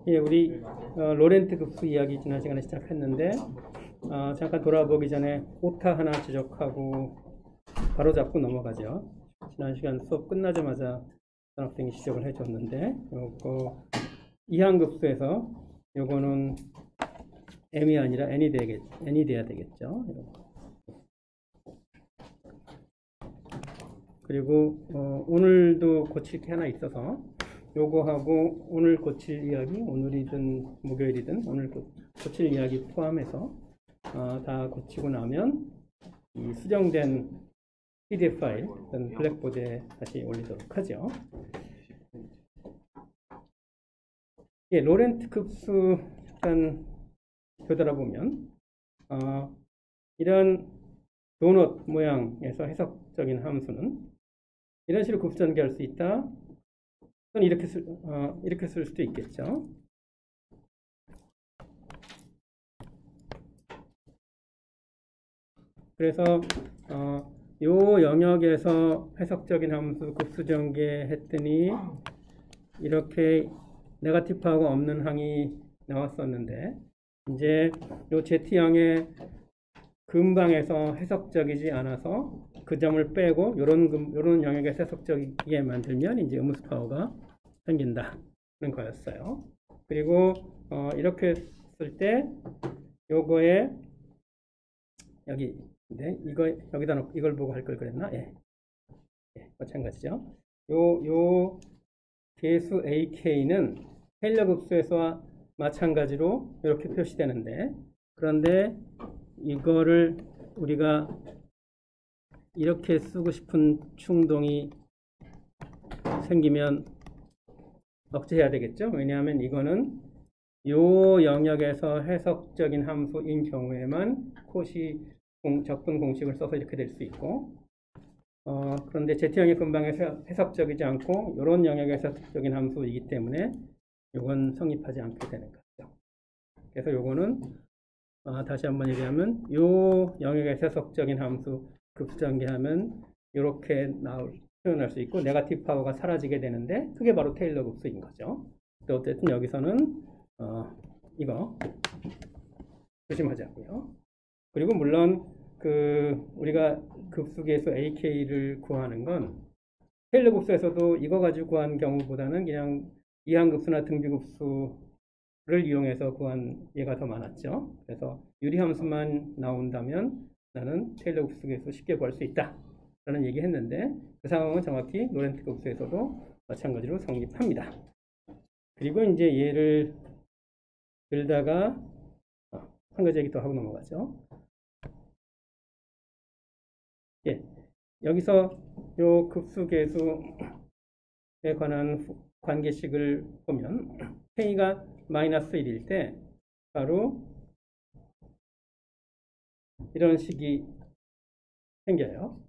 예, 우리 로렌트 급수 이야기 지난 시간에 시작했는데 잠깐 돌아보기 전에 오타 하나 지적하고 바로 잡고 넘어가죠. 지난 시간 수업 끝나자마자 학생이 지적을 해줬는데 요거 이항급수에서 요거는 m이 아니라 n이 돼야 되겠죠. 그리고 오늘도 고칠 게 하나 있어서 요거하고 오늘 고칠 이야기, 오늘이든 목요일이든 오늘 고칠 이야기 포함해서 다 고치고 나면 이 수정된 PDF 파일, 블랙보드에 다시 올리도록 하죠. 예, 로렌트 급수 잠깐 되돌아보면 이런 도넛 모양에서 해석적인 함수는 이런 식으로 급수 전개할 수 있다. 또는 이렇게 쓸 수도 있겠죠. 그래서 요 영역에서 해석적인 함수 급수 전개했더니 이렇게 네거티브하고 없는 항이 나왔었는데 이제 요 Z형의 근방에서 해석적이지 않아서 그 점을 빼고 요런 영역에서 해석적이게 만들면 이제 음수 파워가 생긴다는 거였어요. 그리고 이렇게 쓸 때 요거에 여기 여기다 놓고 이걸 보고 할 걸 그랬나? 예, 마찬가지죠. 요 개수 AK는 테일러 급수에서와 마찬가지로 이렇게 표시되는데, 그런데 이거를 우리가 이렇게 쓰고 싶은 충동이 생기면 억제해야 되겠죠. 왜냐하면 이거는 요 영역에서 해석적인 함수인 경우에만 코시 적분 공식을 써서 이렇게 될 수 있고, 그런데 Z형의 근방에서 해석적이지 않고 이런 영역에서 해석적인 함수이기 때문에 이건 성립하지 않게 되는 거죠. 그래서 요거는 다시 한번 얘기하면 요 영역에서 해석적인 함수 급수전개하면 이렇게 표현할 수 있고 네거티브 파워가 사라지게 되는데 그게 바로 테일러 급수인 거죠. 어쨌든 여기서는 이거 조심하자고요. 그리고 물론 우리가 급수계수 AK를 구하는 건 테일러 급수에서도 이거 가지고 구한 경우보다는 그냥 이항급수나 등비급수를 이용해서 구한 예가 더 많았죠. 그래서 유리함수만 나온다면 나는 테일러 급수계수 쉽게 구할 수 있다 라는 얘기 했는데 그 상황은 정확히 로렌트 급수에서도 마찬가지로 성립합니다. 그리고 이제 예를 들다가 한 가지 얘기 더 하고 넘어가죠. 예, 여기서 요 급수계수에 관한 관계식을 보면 K가 마이너스 1일 때 바로 이런 식이 생겨요.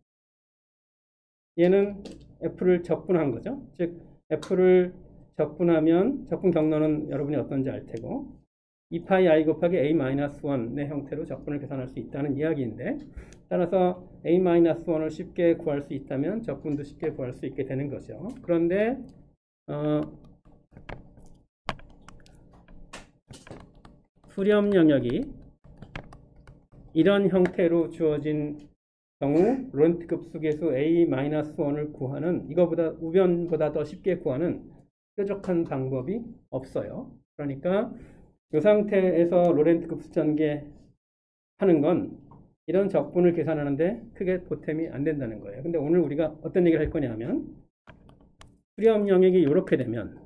얘는 F를 적분한 거죠. 즉 F를 적분하면 적분 경로는 여러분이 어떤지 알 테고 2파이 i 곱하기 a-1의 형태로 적분을 계산할 수 있다는 이야기인데, 따라서 a-1을 쉽게 구할 수 있다면 적분도 쉽게 구할 수 있게 되는 거죠. 그런데 수렴 영역이 이런 형태로 주어진 경우 로렌트 급수계수 a-1을 구하는 이거보다 우변보다 더 쉽게 구하는 뾰족한 방법이 없어요. 그러니까 이 상태에서 로렌트 급수 전개 하는 건 이런 적분을 계산하는데 크게 보탬이 안 된다는 거예요. 근데 오늘 우리가 어떤 얘기를 할 거냐면 수렴 영역이 이렇게 되면,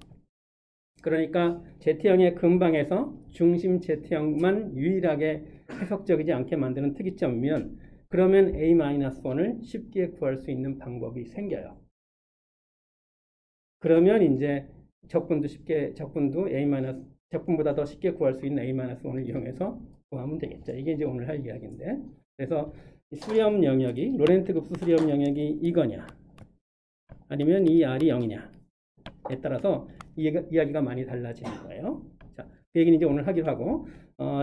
그러니까 Z형의 근방에서 중심 Z형만 유일하게 해석적이지 않게 만드는 특이점이면 그러면 a-1을 쉽게 구할 수 있는 방법이 생겨요. 그러면 이제 적분도 적분보다 더 쉽게 구할 수 있는 a-1을 이용해서 구하면 되겠죠. 이게 이제 오늘 할 이야기인데, 그래서 이 수렴 영역이 로렌트 급수 수렴 영역이 이거냐 아니면 이 R이 0이냐에 따라서 이야기가 많이 달라지는 거예요. 자, 그 얘기는 이제 오늘 하기로 하고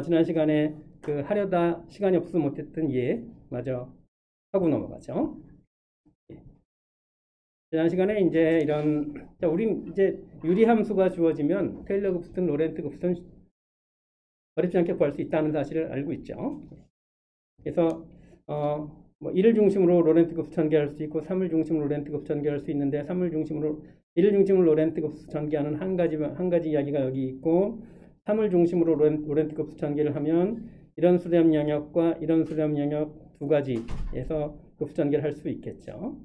지난 시간에 하려다 시간이 없어서 못했던 예 마저 하고 넘어가죠. 지난 시간에 이제 이런, 자, 우린 이제 유리함수가 주어지면 테일러 급수든 로렌트 급수든 어렵지 않게 구할 수 있다는 사실을 알고 있죠. 그래서, 뭐 1을 중심으로 로렌트 급수 전개할 수 있고 3을 중심으로 로렌트 급수 전개할 수 있는데 1을 중심으로 로렌트 급수 전개하는 한 가지 이야기가 여기 있고 3을 중심으로 로렌트 급수 전개를 하면 이런 수렴 영역과 이런 수렴 영역 두 가지에서 급수 전개를 할 수 있겠죠.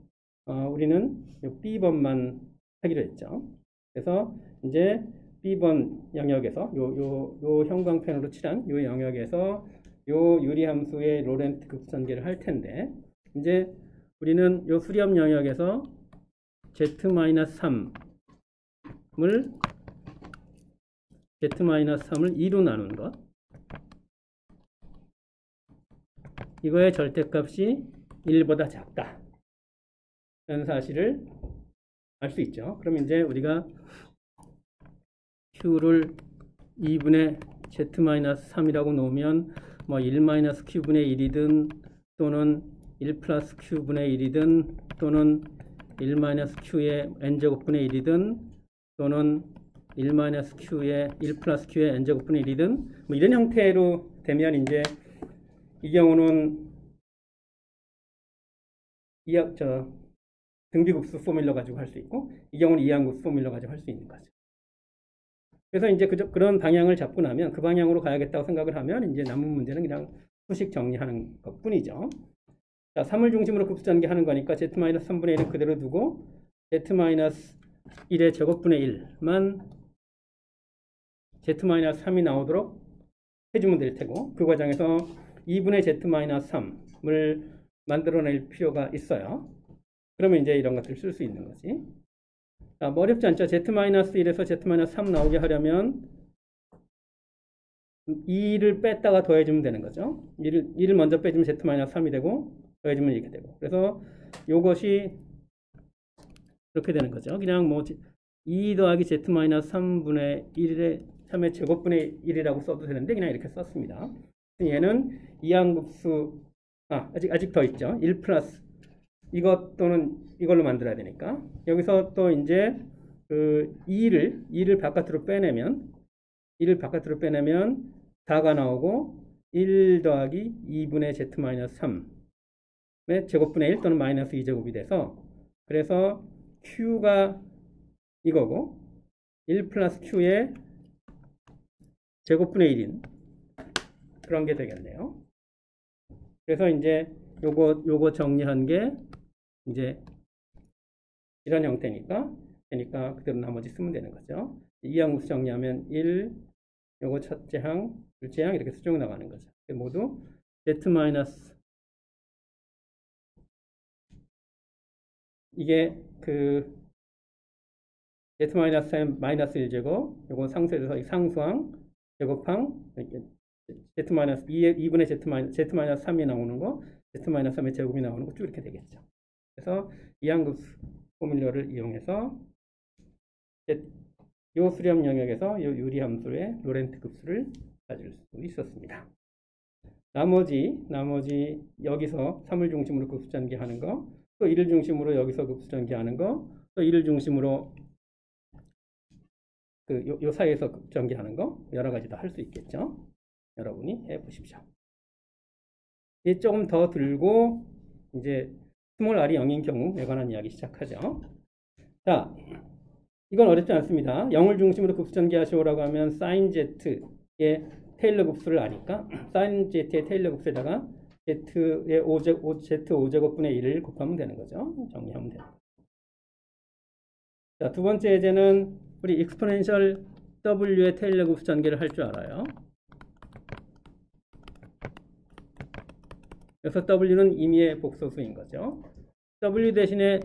우리는 B번만 하기로 했죠. 그래서 이제 B번 영역에서 요 형광펜으로 칠한 요 영역에서 요 유리함수의 로렌트 급수 전개를 할 텐데 이제 우리는 요 수렴 영역에서 Z-3을 2로 나눈 것, 이거의 절대값이 1보다 작다 라는 사실을 알 수 있죠. 그럼 이제 우리가 Q를 2분의 Z-3이라고 놓으면 뭐 1-Q분의 1이든 또는 1 플러스 Q분의 1이든 또는 1-Q의 N제곱분의 1이든 또는 1-Q의 1 플러스 Q의 N제곱분의 1이든 뭐 이런 형태로 되면 이제 이 경우는 등비급수 포뮬러 가지고 할 수 있고 이 경우는 이항급수 포뮬러 가지고 할 수 있는 거죠. 그래서 이제 그런 방향을 잡고 나면 그 방향으로 가야겠다고 생각을 하면 이제 남은 문제는 그냥 수식 정리하는 것 뿐이죠. 자, 3을 중심으로 급수 전개하는 거니까 Z-3분의 1은 그대로 두고 Z-1의 제곱분의 1만 Z-3이 나오도록 해주면 될 테고 그 과정에서 2분의 Z-3을 만들어낼 필요가 있어요. 그러면 이제 이런 것들을 쓸 수 있는 거지. 자, 뭐 어렵지 않죠? Z-1에서 Z-3 나오게 하려면 2를 뺐다가 더해주면 되는 거죠. 2를 먼저 빼주면 Z-3이 되고 더해주면 이렇게 되고 그래서 이것이 이렇게 되는 거죠. 그냥 뭐 2 더하기 Z-3분의 3의 제곱분의 1이라고 써도 되는데 그냥 이렇게 썼습니다. 얘는 이항급수 아직 더 있죠. 1 플러스 이것 또는 이걸로 만들어야 되니까 여기서 또 이제 그 2를 바깥으로 빼내면 4가 나오고 1 더하기 2분의 Z-3의 제곱분의 1 또는 마이너스 2제곱이 돼서 그래서 Q가 이거고 1 플러스 Q의 제곱분의 1인 그런 게 되겠네요. 그래서 이제 요거 정리한 게 이제 이런 형태니까 그대로 나머지 쓰면 되는 거죠. 이항급수 정리하면 1, 요거 첫째 항, 둘째 항 이렇게 수정 나가는 거죠. 모두 Z- 이게 그 Z-3 마이너스 1제곱 요거 상수에서 상수항 제곱항 Z-2분의 Z-3이 나오는 거 Z-3의 제곱이 나오는 거 쭉 이렇게 되겠죠. 그래서 이항급수 포뮬러를 이용해서 요 수렴 영역에서 요 유리함수의 로렌트 급수를 찾을 수 있었습니다. 나머지 여기서 3을 중심으로 급수 전개하는 거, 또 1을 중심으로 여기서 급수 전개하는 거, 또 1을 중심으로 요 사이에서 급수 전개하는 거 여러 가지 다 할 수 있겠죠. 여러분이 해보십시오. 이제 조금 더 들고 이제 스몰 r이 0인 경우에 관한 이야기 시작하죠. 자, 이건 어렵지 않습니다. 0을 중심으로 급수 전개하시오라고 하면 sin z의 테일러 급수를 아니까 sin z의 테일러 급수에다가 z의 z5제곱분의 1을 곱하면 되는 거죠. 정리하면 돼요. 자, 두 번째 예제는 우리 익스포넨셜 w의 테일러 급수 전개를 할 줄 알아요. 그래서 w는 임의의 복소수인 거죠. w 대신에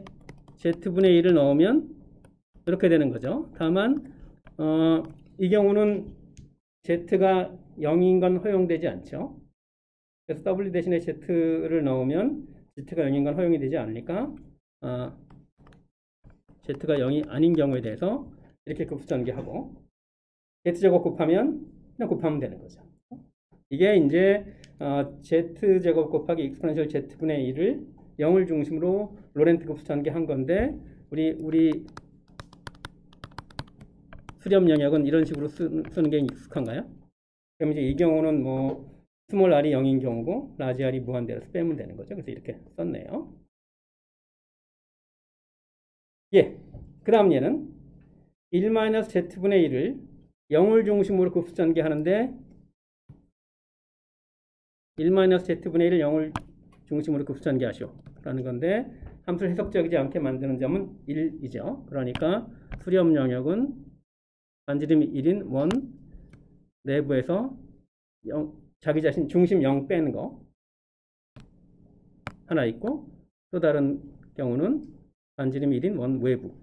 z분의 1을 넣으면 이렇게 되는 거죠. 다만 이 경우는 z가 0인 건 허용되지 않죠. 그래서 w 대신에 z를 넣으면 z가 0인 건 허용이 되지 않으니까 z가 0이 아닌 경우에 대해서 이렇게 급수 전개하고 z제곱 곱하면 그냥 곱하면 되는 거죠. 이게 이제 z제곱 곱하기 익스포넨셜 z분의 1을 0을 중심으로 로렌트 급수 전개한 건데 우리 수렴 영역은 이런 식으로 쓰는 게 익숙한가요? 그럼 이제 이 경우는 뭐 스몰 r이 0인 경우고 라지 r이 무한대로 빼면 되는 거죠. 그래서 이렇게 썼네요. 예. 그 다음 얘는 1-z분의 1을 0을 중심으로 급수전개하는데 1-z분의 1을 0을 중심으로 급수전개하시오 라는 건데 함수를 해석적이지 않게 만드는 점은 1이죠. 그러니까 수렴 영역은 반지름이 1인 원 내부에서 자기 자신 중심 0 빼는 거 하나 있고 또 다른 경우는 반지름이 1인 원 외부.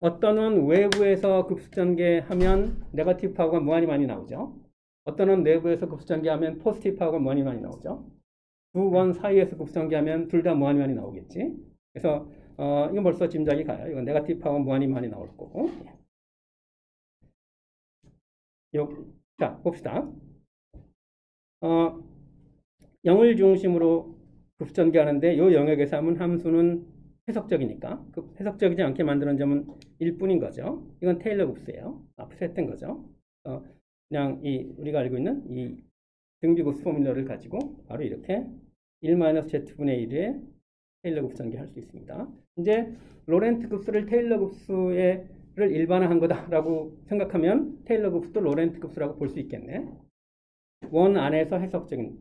어떤 원 외부에서 급수전개하면 네거티브 파워가 무한히 많이 나오죠. 어떤 원 내부에서 급수전개하면 포지티브 파워가 무한히 많이 나오죠. 두 원 사이에서 급수전개하면 둘 다 무한히 많이 나오겠지. 그래서 이건 벌써 짐작이 가요. 이건 네거티브 파워가 무한히 많이 나올 거고. 자, 봅시다. 0을 중심으로 급수전개하는데 이 영역에서 하면 함수는 해석적이니까 해석적이지 않게 만드는 점은 1뿐인 거죠. 이건 테일러 급수예요. 앞에서 했던 거죠. 그냥 우리가 알고 있는 이 등비급수 포뮬러를 가지고 바로 이렇게 1-z분의 1의 테일러 급수 전개할 수 있습니다. 이제 로렌트 급수를 테일러 급수를 일반화한 거다라고 생각하면 테일러 급수도 로렌트 급수라고 볼 수 있겠네. 원 안에서 해석적인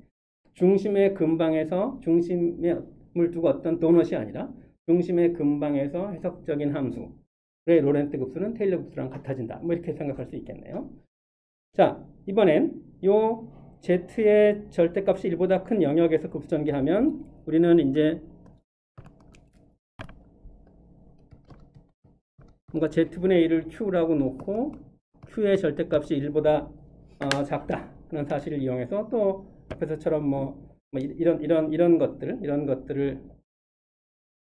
중심의 근방에서 중심을 두고 어떤 도넛이 아니라 중심의 근방에서 해석적인 함수의 로렌트 급수는 테일러 급수랑 같아진다. 뭐 이렇게 생각할 수 있겠네요. 자, 이번엔 요 z의 절대값이 1보다 큰 영역에서 급수전개하면 우리는 이제 뭔가 z분의 1을 q라고 놓고 q의 절대값이 1보다 작다 하는 사실을 이용해서 또 앞에서처럼 뭐 이런 것들을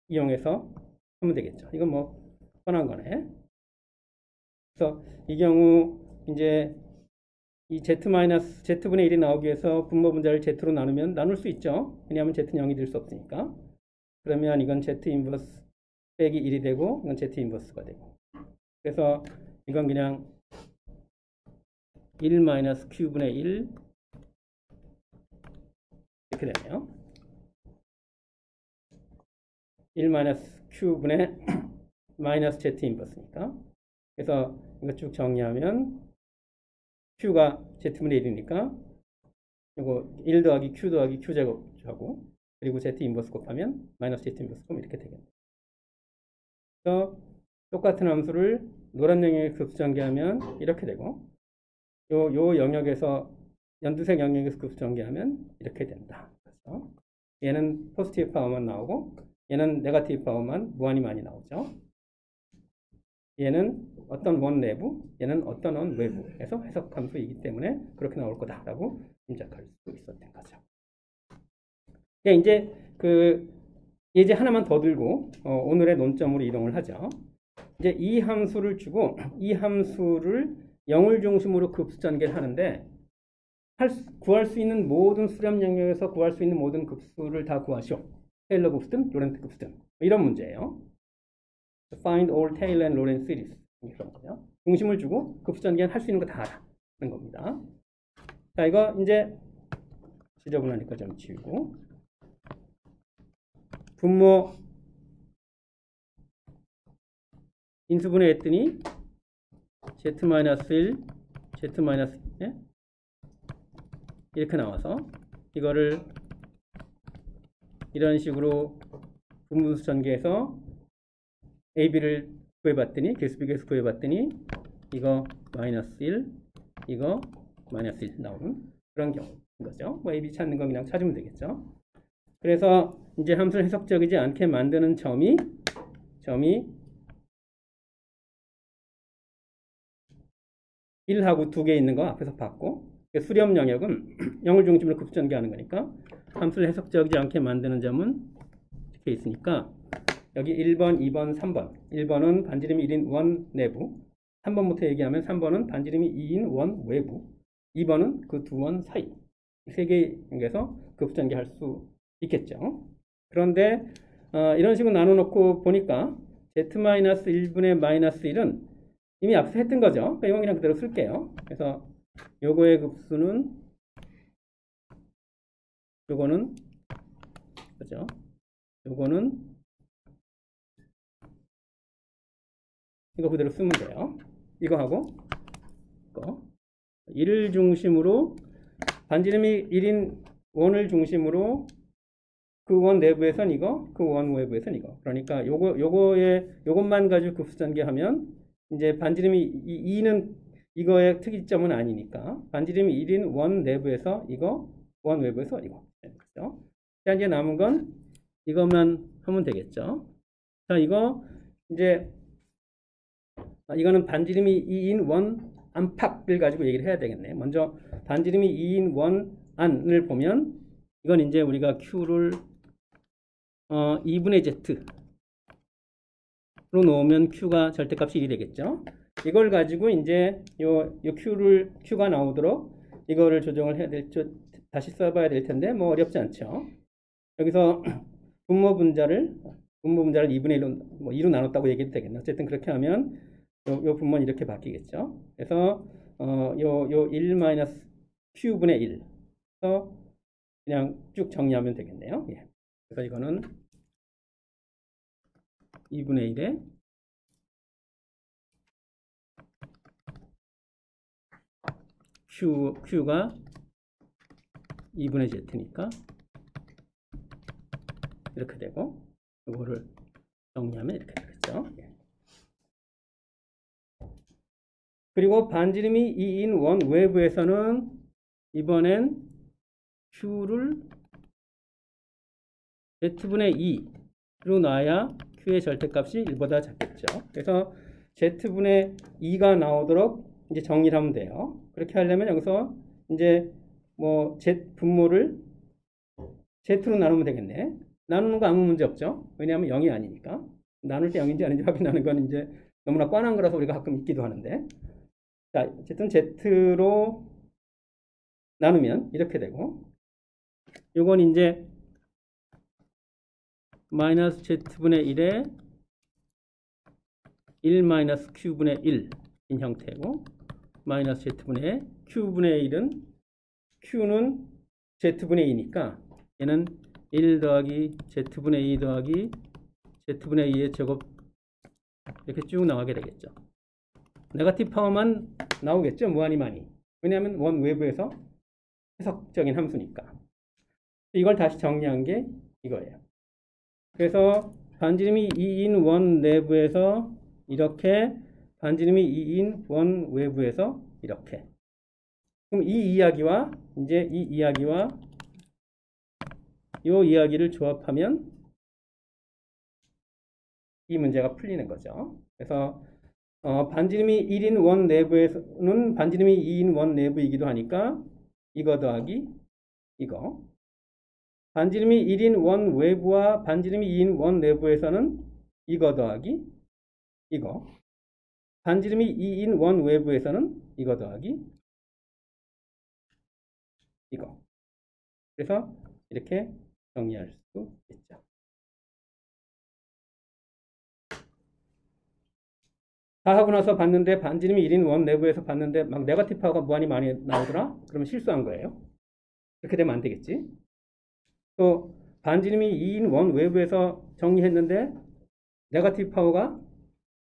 이용해서 하면 되겠죠. 이건 뭐 뻔한 거네. 그래서 이 경우 이제 이 z분의 1이 나오기 위해서 분모 분자를 z로 나눌 수 있죠. 왜냐하면 z는 0이 될 수 없으니까. 그러면 이건 z 인버스 빼기 1이 되고 이건 z 인버스가 되고. 그래서 이건 그냥 1-q분의 1 이렇게 되네요. 1-q분의 마이너스 z 인버스니까. 그래서 이거 쭉 정리하면 q가 z분의 1이니까 이거 1 더하기 q 더하기 q 제곱하고 그리고 z 인버스 곱하면 마이너스 z 인버스 곱하면 이렇게 되겠네요. 그래서 똑같은 함수를 노란 영역에서 급수전개하면 이렇게 되고 요 영역에서 연두색 영역에서 급수전개하면 이렇게 된다. 그래서 얘는 포지티브 파워만 나오고 얘는 네거티브 파워만 무한히 많이 나오죠. 얘는 어떤 원 내부, 얘는 어떤 원 외부에서 해석 함수이기 때문에 그렇게 나올 거다라고 짐작할 수 있었던 거죠. 이제 그 예제 하나만 더 들고 오늘의 논점으로 이동을 하죠. 이제 이 함수를 주고 이 함수를 0을 중심으로 급수전개를 하는데 구할 수 있는 모든 수렴 영역에서 구할 수 있는 모든 급수를 다 구하시오. 테일러 급수든 로렌트 급수든 이런 문제예요. Find all Taylor and Lorentz series 그런 거예요. 중심을 주고 급수전개는 할 수 있는 거 다 하라는 겁니다. 자, 이거 이제 지저분하니까 좀 지우고 분모 인수분해 했더니 z-1, z-1 이렇게 나와서 이거를 이런 식으로 분분수 전개해서 AB를 구해봤더니 개수비교에서 구해봤더니 이거 마이너스 1 이거 마이너스 1 나오는 그런 경우인 거죠. 뭐 AB 찾는 건 그냥 찾으면 되겠죠. 그래서 이제 함수를 해석적이지 않게 만드는 점이 1하고 2개 있는 거 앞에서 봤고 수렴 영역은 0을 중심으로 급수전개하는 거니까 함수를 해석적이지 않게 만드는 점은 이렇게 있으니까 여기 1번, 2번, 3번 1번은 반지름이 1인 원 내부 3번부터 얘기하면 3번은 반지름이 2인 원 외부 2번은 그 두 원 사이 세 개에서 급수전개할 수 있겠죠. 그런데 이런 식으로 나눠놓고 보니까 z-1분의 -1은 이미 앞서 했던 거죠. 그러니까 이건 그냥 그대로 쓸게요. 그래서 요거의 급수는 요거는 그죠? 요거는 이거 그대로 쓰면 돼요. 이거 하고 이거 1을 중심으로 반지름이 1인 원을 중심으로 그 원 내부에선 이거, 그 원 외부에선 이거. 그러니까 요것만 가지고 급수 전개하면 이제 반지름이 2는 이거의 특이점은 아니니까 반지름이 1인 원 내부에서 이거, 원 외부에서 이거. 그렇죠? 자, 이제 남은 건 이것만 하면 되겠죠. 자, 이거 이제 이거는 반지름이 2인 원 안팎을 가지고 얘기를 해야 되겠네. 먼저 반지름이 2인 원 안을 보면 이건 이제 우리가 Q를 2분의 Z로 놓으면 Q가 절대값이 1이 되겠죠. 이걸 가지고 이제 요 Q가 나오도록 이거를 조정을 해야 다시 써봐야 될 텐데 뭐 어렵지 않죠. 여기서 분모 분자를 2분의 1로 뭐 2로 나눴다고 얘기해도 되겠네. 어쨌든 그렇게 하면 요 분모는 이렇게 바뀌겠죠. 그래서 요 1 마이너스 Q분의 1. 그래서 그냥 쭉 정리하면 되겠네요. 예. 그래서 이거는 2분의 1에 Q가 2분의 Z니까 이렇게 되고 이거를 정리하면 이렇게 되겠죠. 예. 그리고 반지름이 2인 원 외부에서는 이번엔 Q를 Z분의 2로 놔야 Q의 절대값이 1보다 작겠죠. 그래서 Z분의 2가 나오도록 이제 정리를 하면 돼요. 그렇게 하려면 여기서 이제 뭐 Z 분모를 Z로 나누면 되겠네. 나누는 거 아무 문제 없죠. 왜냐하면 0이 아니니까. 나눌 때 0인지 아닌지 확인하는 건 이제 너무나 뻔한 거라서 우리가 가끔 있기도 하는데. 자, 어쨌든 Z로 나누면 이렇게 되고, 요건 이제 마이너스 Z분의 1에 1 마이너스 Q분의 1인 형태고, 마이너스 Z분의 Q분의 1은 Q는 Z분의 2니까 얘는 1 더하기 Z분의 2 더하기 Z분의 2의 제곱 이렇게 쭉 나가게 되겠죠. 네거티브 파워만 나오겠죠. 무한히 많이. 왜냐하면 원 외부에서 해석적인 함수니까. 이걸 다시 정리한 게 이거예요. 그래서 반지름이 2인 원 내부에서 이렇게, 반지름이 2인 원 외부에서 이렇게. 그럼 이 이야기와 이제 이 이야기와 이 이야기를 조합하면 이 문제가 풀리는 거죠. 그래서 반지름이 1인 원 내부에서는 반지름이 2인 원 내부이기도 하니까 이거 더하기 이거. 반지름이 1인 원 외부와 반지름이 2인 원 내부에서는 이거 더하기 이거. 반지름이 2인 원 외부에서는 이거 더하기 이거. 그래서 이렇게 정리할 수 있죠. 다 하고 나서 봤는데 반지름이 1인 원 내부에서 봤는데 막 네거티브 파워가 무한히 많이 나오더라? 그러면 실수한 거예요. 그렇게 되면 안 되겠지. 또 반지름이 2인 원 외부에서 정리했는데 네거티브 파워가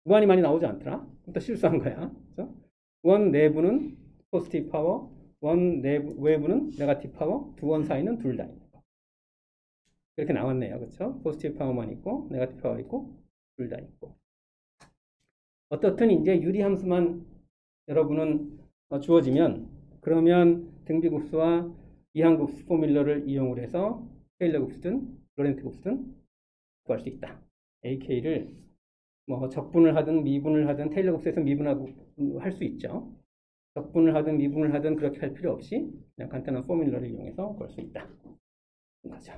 무한히 많이 나오지 않더라? 또 실수한 거야. 그래서 원 내부는 포지티브 파워, 원 외부는 네거티브 파워, 두 원 사이는 둘 다 있는 거. 이렇게 나왔네요. 그렇죠? 포지티브 파워만 있고 네거티브 파워 있고 둘 다 있고. 어떻든 이제 유리함수만 여러분은 주어지면 그러면 등비급수와 이항급수 포뮬러를 이용을 해서 테일러 급수든 로렌트 급수든 구할 수 있다. AK를 뭐 적분을 하든 미분을 하든 테일러 급수에서 미분하고 할 수 있죠. 적분을 하든 미분을 하든 그렇게 할 필요 없이 그냥 간단한 포뮬러를 이용해서 구할 수 있다. 거죠.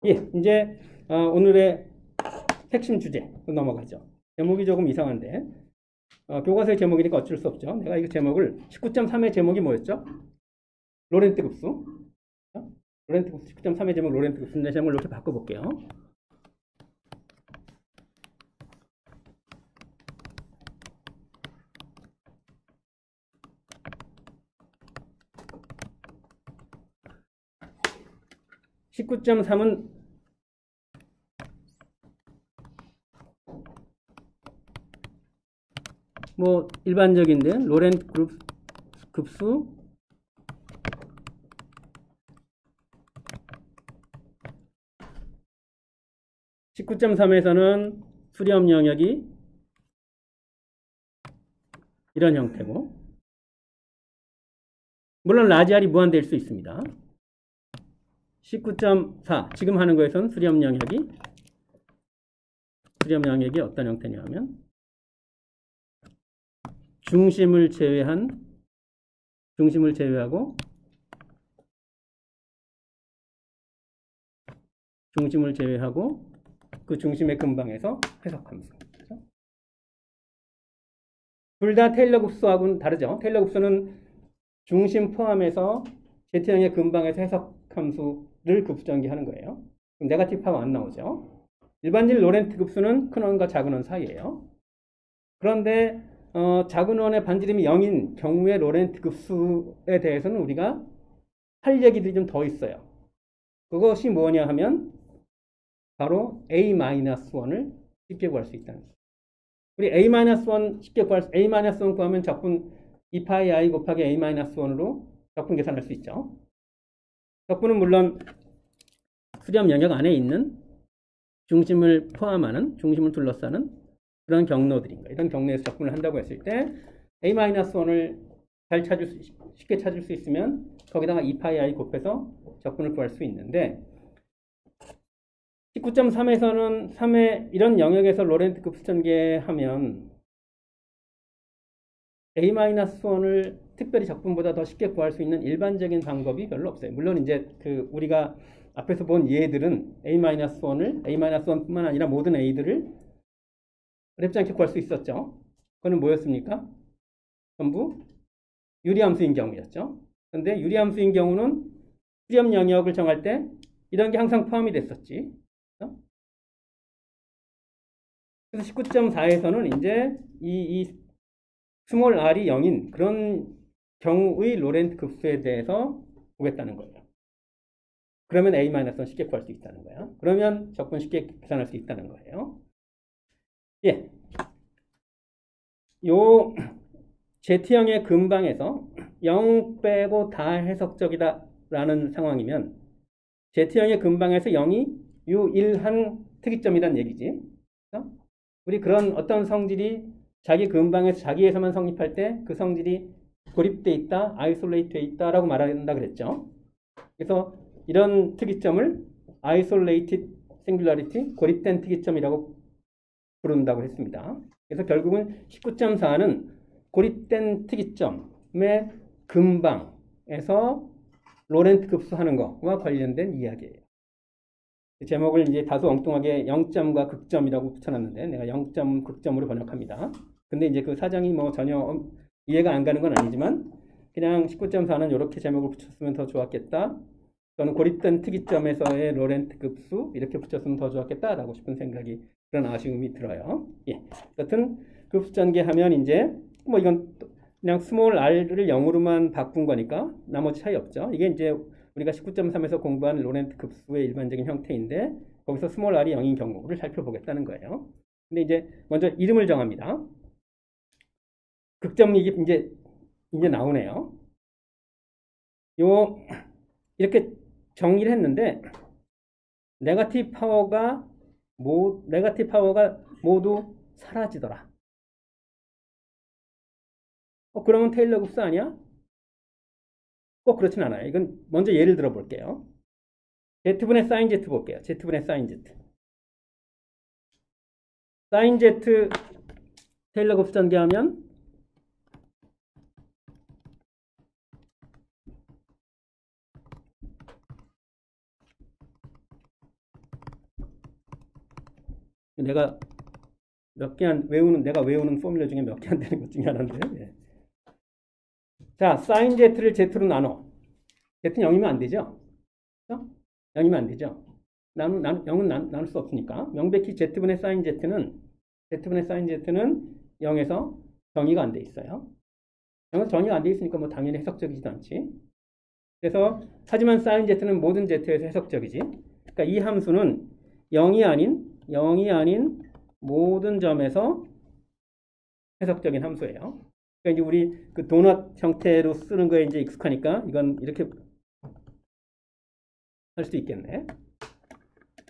예, 이제 오늘의 핵심 주제 넘어가죠. 제목이 조금 이상한데 교과서의 제목이니까 어쩔 수 없죠. 내가 이 제목을 19.3의 제목이 뭐였죠? 로렌트 급수. 로렌트 급수 19.3의 제목 로렌트 급수인데 제목을 이렇게 바꿔볼게요. 19.3은 뭐 일반적인데 로렌트 급수 (19.3에서는) 수렴 영역이 이런 형태고, 물론 라지 R이 무한대일 수 있습니다. 19.4 지금 하는 거에서는 수렴 영역이 어떤 형태냐면 중심을 제외하고 그 중심의 근방에서 해석함수. 둘 다 테일러 급수하고는 다르죠. 테일러 급수는 중심 포함해서 Z형의 근방에서 해석함수를 급수전개하는 거예요. 그럼 네거티브 파워가 안 나오죠. 일반적인 로렌트 급수는 큰 원과 작은 원 사이예요. 그런데 작은 원의 반지름이 0인 경우의 로렌트 급수에 대해서는 우리가 할 얘기들이 좀 더 있어요. 그것이 뭐냐 하면 바로 A-1을 쉽게 구할 수 있다는 거예요. 우리 A-1 쉽게 A-1 구하면 적분 2파이 I 곱하기 A-1으로 적분 계산할 수 있죠. 적분은 물론 수렴 영역 안에 있는 중심을 둘러싸는 그런 경로들인 거예요. 이런 경로에서 적분을 한다고 했을 때 A-1을 쉽게 찾을 수 있으면 거기다가 2파이 I 곱해서 적분을 구할 수 있는데 19.3에서는 3의 이런 영역에서 로렌트 급수전개하면 A-1을 특별히 적분보다 더 쉽게 구할 수 있는 일반적인 방법이 별로 없어요. 물론 이제 우리가 앞에서 본 예들은 A-1뿐만 아니라 모든 A들을 어렵지 않게 구할 수 있었죠. 그거는 뭐였습니까? 전부 유리함수인 경우였죠. 그런데 유리함수인 경우는 수렴 영역을 정할 때 이런 게 항상 포함이 됐었지. 그래서 19.4에서는 이제 이 스몰 r이 0인 그런 경우의 로렌트 급수에 대해서 보겠다는 거예요. 그러면 A-는 쉽게 구할 수 있다는 거예요. 그러면 적분 쉽게 계산할 수 있다는 거예요. 예. 요 Z형의 근방에서 0 빼고 다 해석적이다 라는 상황이면 Z형의 근방에서 0이 유일한 특이점이란 얘기지. 그렇죠? 우리 그런 어떤 성질이 자기 근방에서 자기에서만 성립할 때 그 성질이 고립돼 있다, 아이솔레이트 돼 있다라고 말한다 그랬죠. 그래서 이런 특이점을 isolated singularity, 고립된 특이점이라고 부른다고 했습니다. 그래서 결국은 19.4는 고립된 특이점의 근방에서 로렌트 급수하는 것과 관련된 이야기예요. 제목을 이제 다소 엉뚱하게 0점과 극점이라고 붙여놨는데 내가 0점 극점으로 번역합니다. 근데 이제 그 사정이 뭐 전혀 이해가 안 가는 건 아니지만 그냥 19.4는 이렇게 제목을 붙였으면 더 좋았겠다. 저는 고립된 특이점에서의 로렌트 급수 이렇게 붙였으면 더 좋았겠다라고 싶은 생각이 그런 아쉬움이 들어요. 예. 여튼 급수 전개하면 이제 뭐 이건 그냥 스몰 r를 0으로만 바꾼 거니까 나머지 차이 없죠. 이게 이제 우리가 19.3에서 공부한 로렌트 급수의 일반적인 형태인데 거기서 스몰 r이 0인 경우를 살펴보겠다는 거예요. 근데 이제 먼저 이름을 정합니다. 극점이 이제 나오네요. 이렇게 정리를 했는데 네거티브 파워가 모두 사라지더라. 그러면 테일러 급수 아니야? 꼭 그렇진 않아요. 이건 먼저 예를 들어 볼게요. Z분의 사인 Z 볼게요. Z분의 사인 Z. 사인 Z 테일러 급수 전개하면 내가 외우는 포뮬러 중에 몇 개 안 되는 것 중에 하나인데. 예. 자, 사인 Z를 Z로 나눠. Z는 0이면 안 되죠? 그렇죠? 0이면 안 되죠? 0은 나눌 수 없으니까. 명백히 Z분의 사인 Z는 0에서 정의가 안 돼 있어요. 0에서 정의가 안 돼 있으니까 뭐 당연히 해석적이지도 않지. 그래서 하지만 sin z는 모든 z에서 해석적이지. 그러니까 이 함수는 0이 아닌 모든 점에서 해석적인 함수예요. 그러니까 이제 우리 그 도넛 형태로 쓰는 거에 이제 익숙하니까 이건 이렇게 할 수 있겠네.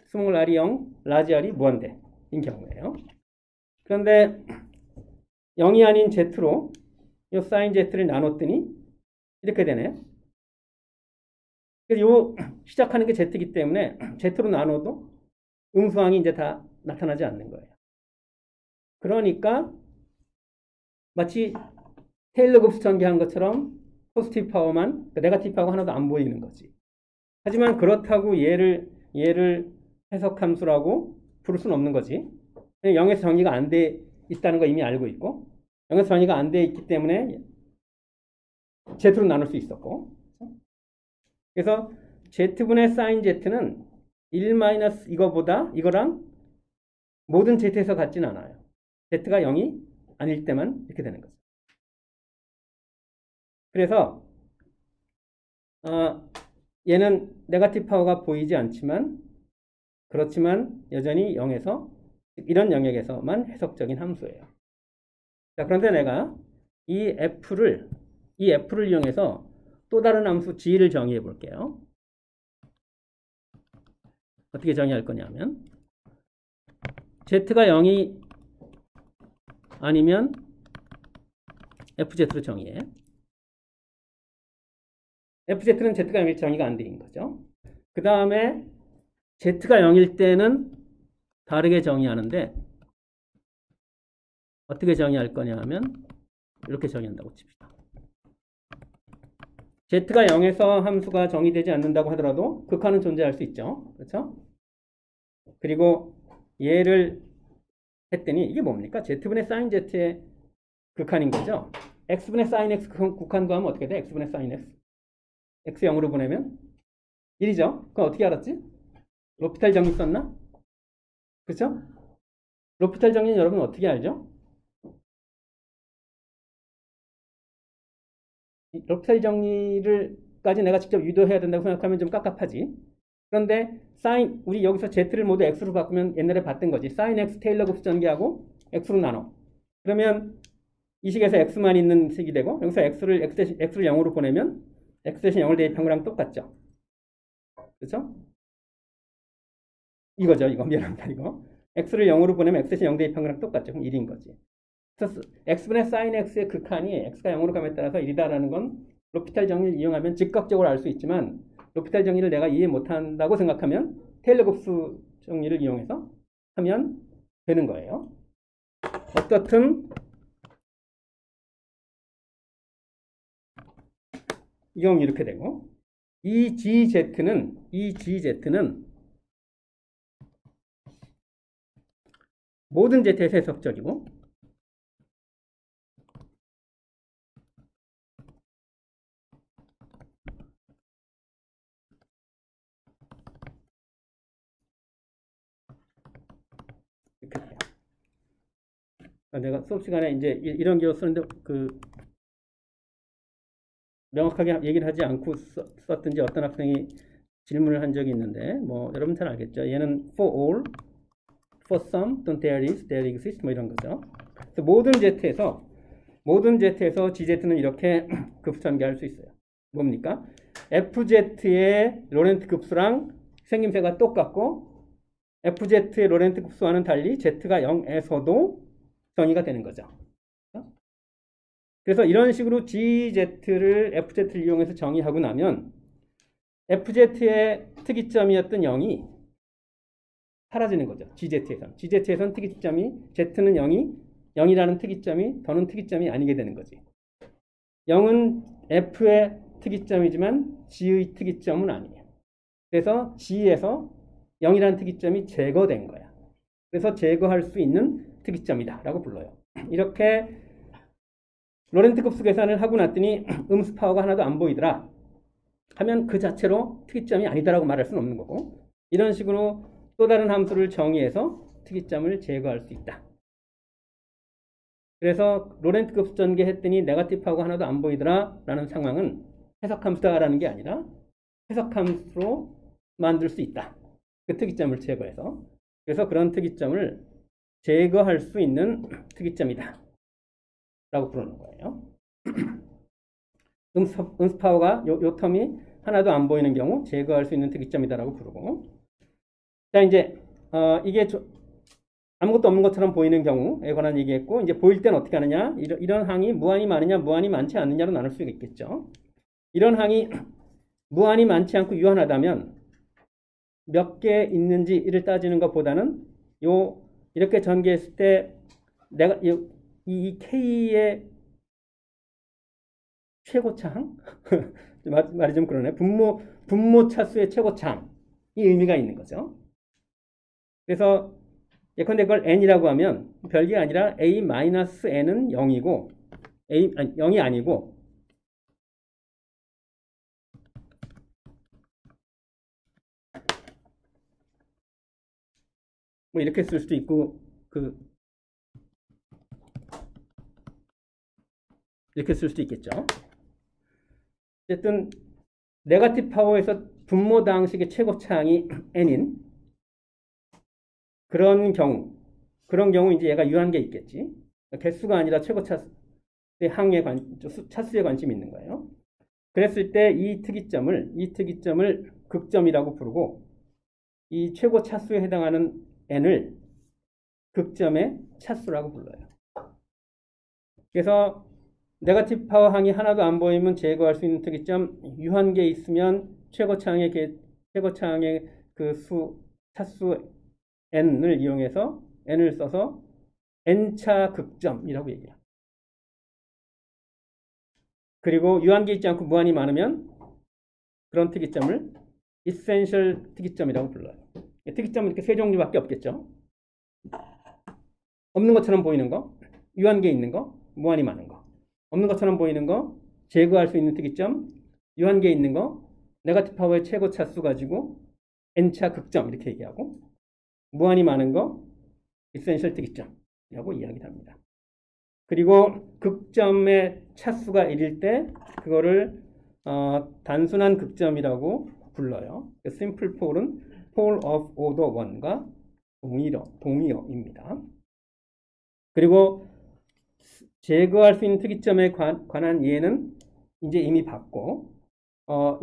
스몰 r이 0, 라지 r이 무한대인 경우예요. 그런데 0이 아닌 z로 이 sin z를 나눴더니 이렇게 되네. 그래서 요 시작하는 게 z이기 때문에 z로 나눠도 음수항이 이제 다 나타나지 않는 거예요. 그러니까 마치 테일러 곱수 전개한 것처럼 포지티브 파워만, 네거티브 파워가 하나도 안 보이는 거지. 하지만 그렇다고 얘를 해석함수라고 부를 수는 없는 거지. 0에서 정의가 안 돼 있다는 거 이미 알고 있고 0에서 정의가 안 돼 있기 때문에 z로 나눌 수 있었고 그래서 z분의 sin z는 1 마이너스 이거랑 모든 z에서 같진 않아요. z가 0이 아닐 때만 이렇게 되는 거죠. 그래서 얘는 네거티브 파워가 보이지 않지만 그렇지만 여전히 0에서 이런 영역에서만 해석적인 함수예요. 자, 그런데 내가 이 f를 이용해서 또 다른 함수 g를 정의해 볼게요. 어떻게 정의할 거냐면 z가 0이 아니면 fz로 정의해. fz는 z가 0일 정의가 안 되는 거죠. 그 다음에 z가 0일 때는 다르게 정의하는데 어떻게 정의할 거냐 하면 이렇게 정의한다고 칩시다. z가 0에서 함수가 정의되지 않는다고 하더라도 극한은 존재할 수 있죠. 그렇죠? 그리고 얘를 했더니 이게 뭡니까? z분의 sin z의 극한인 거죠. x분의 sin x 극한 구하면 어떻게 돼? x분의 sin x. x 0으로 보내면 1이죠. 그럼 어떻게 알았지? 로피탈 정리 썼나? 그렇죠? 로피탈 정리는 여러분 어떻게 알죠? 로피탈 정리를까지 내가 직접 유도해야 된다고 생각하면 좀 깝깝하지. 그런데 sin 우리 여기서 z를 모두 x로 바꾸면 옛날에 봤던 거지. sin x 테일러 곱수 전개하고 x로 나눠. 그러면 이 식에서 x만 있는 식이 되고 여기서 x를 0으로 보내면 x 대신 0을 대입한 거랑 똑같죠. 그렇죠? 이거죠. 이거 미안합니다. 이거 x를 0으로 보내면 x 대신 0 대입한 거랑 똑같죠. 그럼 1인 거지. 그래서 x분의 sin x의 극한이 x가 0으로 감에 따라서 1이다라는 건 로피탈 정리를 이용하면 즉각적으로 알 수 있지만 로피탈 정리를 내가 이해 못한다고 생각하면 테일러 곱수 정리를 이용해서 하면 되는 거예요. 어떻든 이 경우 이렇게 되고 이 GZ는 모든 Z에서 해석적이고 이렇게 돼요. 내가 수업 시간에 이제 이런 기호 쓰는데 명확하게 얘기를 하지 않고 썼든지 어떤 학생이 질문을 한 적이 있는데 뭐 여러분 잘 알겠죠. 얘는 for all, for some, 또는 there is, there exists 뭐 이런 거죠. 그래서 모든 Z에서 GZ는 이렇게 급수 전개할 수 있어요. 뭡니까? FZ의 로렌트 급수랑 생김새가 똑같고 FZ의 로렌트 급수와는 달리 Z가 0에서도 정의가 되는 거죠. 그래서 이런 식으로 GZ를 FZ를 이용해서 정의하고 나면 FZ의 특이점이었던 0이 사라지는 거죠. GZ에선 특이점이 Z는 0이라는 특이점이 더는 특이점이 아니게 되는 거지. 0은 F의 특이점이지만 G의 특이점은 아니에요. 그래서 G에서 0이라는 특이점이 제거된 거야. 그래서 제거할 수 있는 특이점이다 라고 불러요. 이렇게 로렌트 급수 계산을 하고 났더니 음수 파워가 하나도 안 보이더라 하면 그 자체로 특이점이 아니다라고 말할 수는 없는 거고 이런 식으로 또 다른 함수를 정의해서 특이점을 제거할 수 있다. 그래서 로렌트 급수 전개했더니 네거티브 파워가 하나도 안 보이더라 라는 상황은 해석함수다라는 게 아니라 해석함수로 만들 수 있다. 그 특이점을 제거해서. 그래서 그런 특이점을 제거할 수 있는 특이점이다. 라고 부르는 거예요. 음수 파워가 요 텀이 하나도 안 보이는 경우 제거할 수 있는 특이점이다라고 부르고. 자, 이제 이게 아무것도 없는 것처럼 보이는 경우에 관한 얘기했고, 이제 보일 땐 어떻게 하느냐? 이런 항이 무한히 많으냐, 무한히 많지 않느냐로 나눌 수 있겠죠. 이런 항이 무한히 많지 않고 유한하다면 몇 개 있는지를 따지는 것보다는 이렇게 전개했을 때 내가 이 K의 최고차항? 말이 좀 그러네. 분모 차수의 최고차항이 의미가 있는 거죠. 그래서 예컨대 그걸 n이라고 하면 별게 아니라 a-n은 0이고 0이 아니고 뭐 이렇게 쓸 수도 있고 이렇게 쓸 수도 있겠죠. 어쨌든 네거티브 파워에서 분모당식의 최고차항이 n인 그런 경우 이제 얘가 유한계 있겠지. 개수가 아니라 최고차수의 차수에 관심이 있는 거예요. 그랬을 때 이 특이점을 극점이라고 부르고 이 최고 차수에 해당하는 n을 극점의 차수라고 불러요. 그래서 네거티브 파워 항이 하나도 안 보이면 제거할 수 있는 특이점, 유한계 있으면 최고차항의 그 차수 n을 이용해서 n을 써서 n차 극점이라고 얘기해요. 그리고 유한계 있지 않고 무한히 많으면 그런 특이점을 essential 특이점이라고 불러요. 특이점은 이렇게 세 종류밖에 없겠죠. 없는 것처럼 보이는 거, 유한계 있는 거, 무한히 많은 거. 없는 것처럼 보이는 거, 제거할 수 있는 특이점, 유한계 있는 거, 네거티브 파워의 최고 차수 가지고 n차 극점 이렇게 얘기하고, 무한히 많은 거, essential 특이점이라고 이야기를 합니다. 그리고 극점의 차수가 1일 때 그거를 단순한 극점이라고 불러요. simple pole은 pole of order 1과 동의어입니다. 그리고 제거할 수 있는 특이점에 관한 예는 이제 이미 봤고,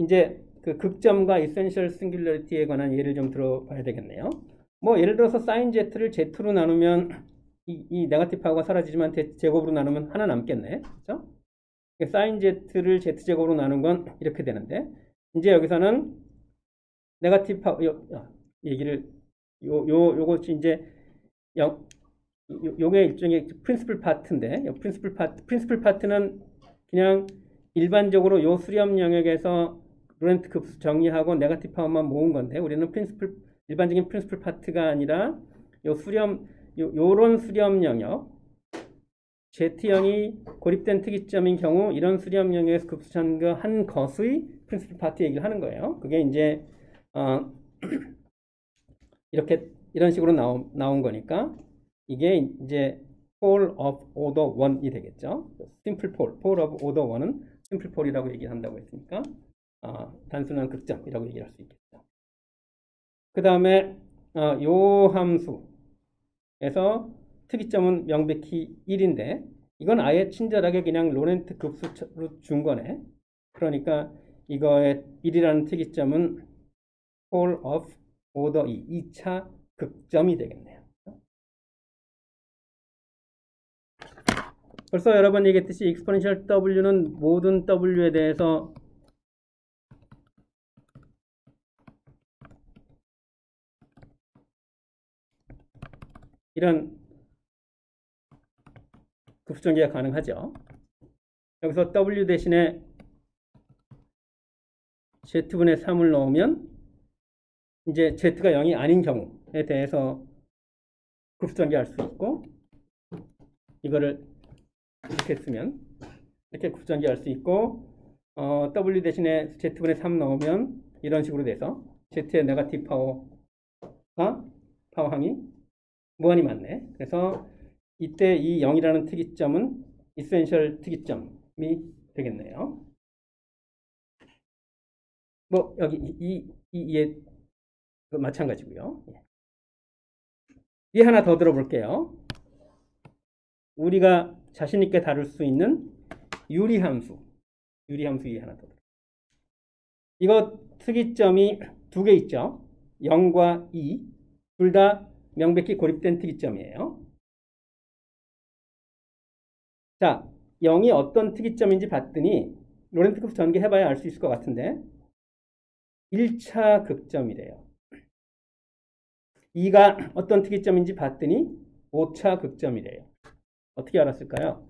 이제 그 극점과 essential singularity에 관한 예를 좀 들어봐야 되겠네요. 뭐 예를 들어서 sin z를 z로 나누면 이 네거티브 파워가 사라지지만 제곱으로 나누면 하나 남겠네. 그렇죠? sin z를 z제곱으로 나눈 건 이렇게 되는데, 이제 여기서는 네거티브 파워 얘기를 요것이 이제 요게 일종의 프린시플 파트인데, 프린시플 파트는 그냥 일반적으로 요 수렴 영역에서 로렌트 급수 정리하고 네거티브 파워만 모은 건데, 우리는 일반적인 프린시플 파트가 아니라 요런 수렴 영역, Z형이 고립된 특이점인 경우 이런 수렴 영역에서 급수 전거한 것의 프린시플 파트 얘기를 하는 거예요. 그게 이제 이런 식으로 나온 거니까 이게 이제 pole of order 1이 되겠죠. simple pole of order 1은 simple pole이라고 얘기한다고 했으니까 단순한 극점이라고 얘기할 수 있겠죠. 그 다음에 요 함수에서 특이점은 명백히 1인데 이건 아예 친절하게 그냥 로렌트 급수로 준 거네. 그러니까 이거의 1이라는 특이점은 pole of order 2차 극점이 되겠네요. 벌써 여러 번 얘기했듯이 exponential w는 모든 w에 대해서 이런 급수전개가 가능하죠. 여기서 w 대신에 z분의 3을 넣으면 이제 z가 0이 아닌 경우에 대해서 급수전개할 수 있고, 이거를 이렇게 쓰면 이렇게 급수전개할 수 있고, w 대신에 z분의 3 넣으면 이런 식으로 돼서 z의 네거티브 파워항이 무한히 많네. 그래서 이때 이 0이라는 특이점은 essential 특이점이 되겠네요. 뭐 여기 이에 마찬가지고요. 이 하나 더 들어볼게요. 우리가 자신 있게 다룰 수 있는 유리함수 이 하나 더. 이거 특이점이 두 개 있죠. 0과 2. 둘 다 명백히 고립된 특이점이에요. 자, 0이 어떤 특이점인지 봤더니 로렌트급 전개해봐야 알 수 있을 것 같은데 1차 극점이래요. 2가 어떤 특이점인지 봤더니 5차 극점이래요. 어떻게 알았을까요?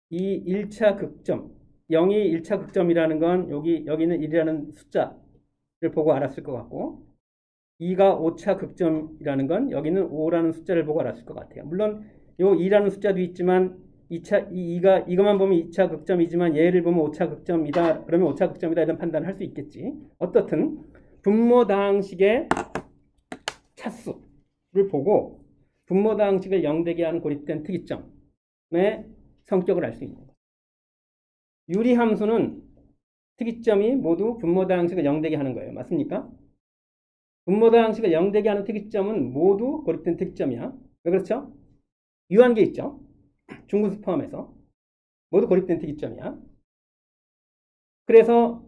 이 1차 극점, 0이 1차 극점이라는 건 여기는 1이라는 숫자를 보고 알았을 것 같고 2가 5차 극점이라는 건 여기는 5라는 숫자를 보고 알았을 것 같아요. 물론 요 2라는 숫자도 있지만 2가 이것만 보면 2차 극점이지만 얘를 보면 5차 극점이다. 그러면 5차 극점이다 이런 판단을 할 수 있겠지. 어떻든 분모다항식의 차수를 보고 분모다항식을 0되게 하는 고립된 특이점의 성격을 알 수 있는 거예요. 유리함수는 특이점이 모두 분모다항식을 0되게 하는 거예요. 맞습니까? 분모다항식을 0되게 하는 특이점은 모두 고립된 특이점이야. 왜 그렇죠? 유한계 있죠? 중분수 포함해서 모두 고립된 특이점이야. 그래서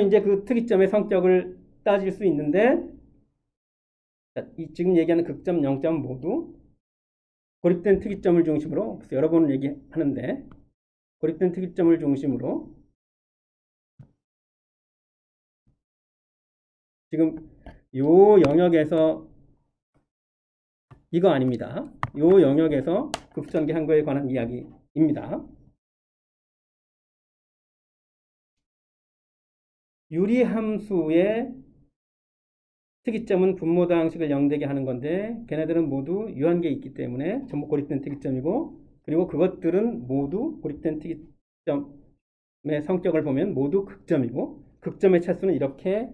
이제 그 특이점의 성격을 따질 수 있는데 지금 얘기하는 극점, 0점 모두 고립된 특이점을 중심으로 여러 번 얘기하는데 고립된 특이점을 중심으로 지금 요 영역에서 이거 아닙니다. 요 영역에서 급전개한 거에 관한 이야기입니다. 유리함수의 특이점은 분모다항식을 0되게 하는 건데 걔네들은 모두 유한계에 있기 때문에 전부 고립된 특이점이고 그리고 그것들은 모두 고립된 특이점의 성격을 보면 모두 극점이고 극점의 차수는 이렇게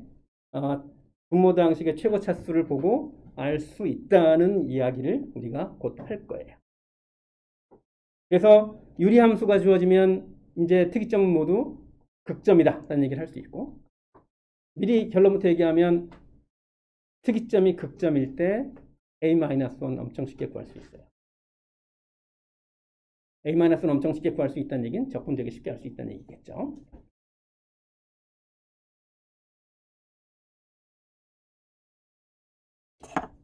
분모다항식의 최고 차수를 보고 알 수 있다는 이야기를 우리가 곧 할 거예요. 그래서 유리함수가 주어지면 이제 특이점은 모두 극점이다 라는 얘기를 할 수 있고 미리 결론부터 얘기하면 특이점이 극점일 때 A-1 엄청 쉽게 구할 수 있어요. A-1 엄청 쉽게 구할 수 있다는 얘기는 적분되게 쉽게 할 수 있다는 얘기겠죠.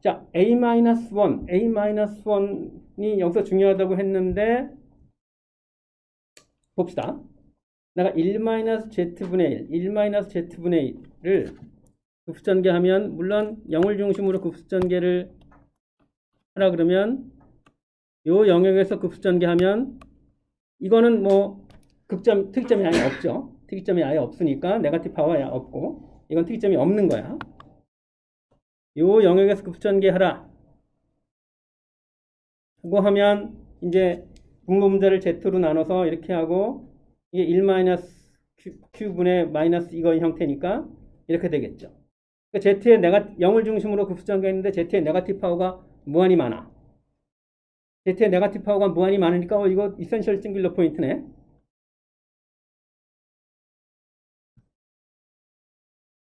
자, A-1이 여기서 중요하다고 했는데 봅시다. 내가 1-Z분의 1-Z분의 1을 급수전개하면 물론 0을 중심으로 급수전개를 하라 그러면 요 영역에서 급수전개하면 이거는 뭐 특이점이 아예 없죠. 특이점이 아예 없으니까 네거티브 파워가 없고 이건 특이점이 없는 거야. 요 영역에서 급수전개하라 그거 하면 이제 분모 문자를 Z로 나눠서 이렇게 하고 이게 1-Q분의 마이너스 이거 형태니까 이렇게 되겠죠. 그러니까 Z의 0을 중심으로 급수전개했는데 Z의 네거티브 파워가 무한히 많아. Z의 네거티브 파워가 무한히 많으니까 이거 이센셜 싱귤러 포인트네.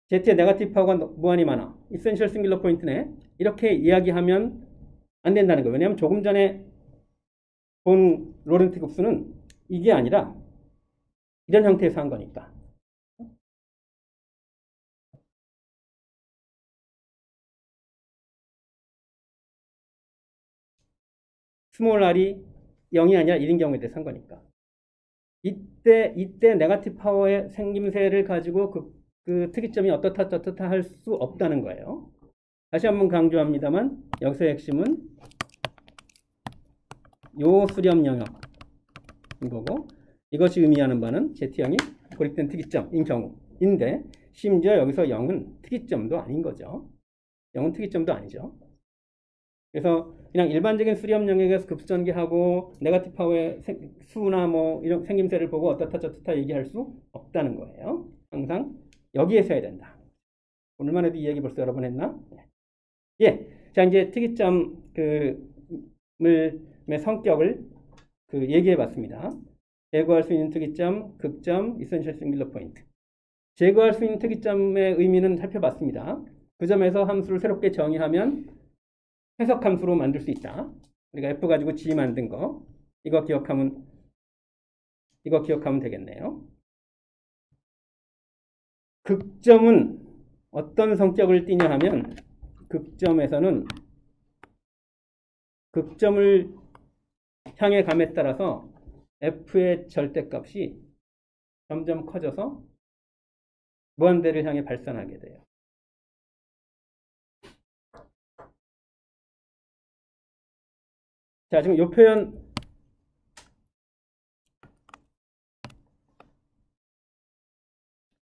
Z의 네거티브 파워가 무한히 많아. 이센셜 싱귤러 포인트네. 이렇게 이야기하면 안 된다는 거예요. 왜냐하면 조금 전에 본 로렌트 급수는 이게 아니라 이런 형태에서 한 거니까. 스몰 r이 0이 아니라 1인 경우에 대해서 한 거니까. 이때 네거티브 파워의 생김새를 가지고 그 특이점이 어떻다 저떻다 할 수 없다는 거예요. 다시 한번 강조합니다만 여기서의 핵심은 요 수렴 영역인 거고 이것이 의미하는 바는 Z형이 고립된 특이점인 경우인데 심지어 여기서 0은 특이점도 아닌 거죠. 0은 특이점도 아니죠. 그래서 그냥 일반적인 수렴 영역에서 급수전개하고 네거티브 파워의 수나 뭐 이런 생김새를 보고 어떻다 저떻다 얘기할 수 없다는 거예요. 항상 여기에서 해야 된다. 오늘만 해도 이 얘기 벌써 여러 번 했나? 예. 자, 이제 특이점 의 성격을 얘기해 봤습니다. 제거할 수 있는 특이점, 극점, 이센셜 싱귤러 포인트. 제거할 수 있는 특이점의 의미는 살펴봤습니다. 그 점에서 함수를 새롭게 정의하면 해석 함수로 만들 수 있다. 우리가 f 가지고 g 만든 거. 이거 기억하면 되겠네요. 극점은 어떤 성격을 띠냐 하면 극점에서는 극점을 향해 감에 따라서 f의 절대값이 점점 커져서 무한대를 향해 발산하게 돼요. 자, 지금 이 표현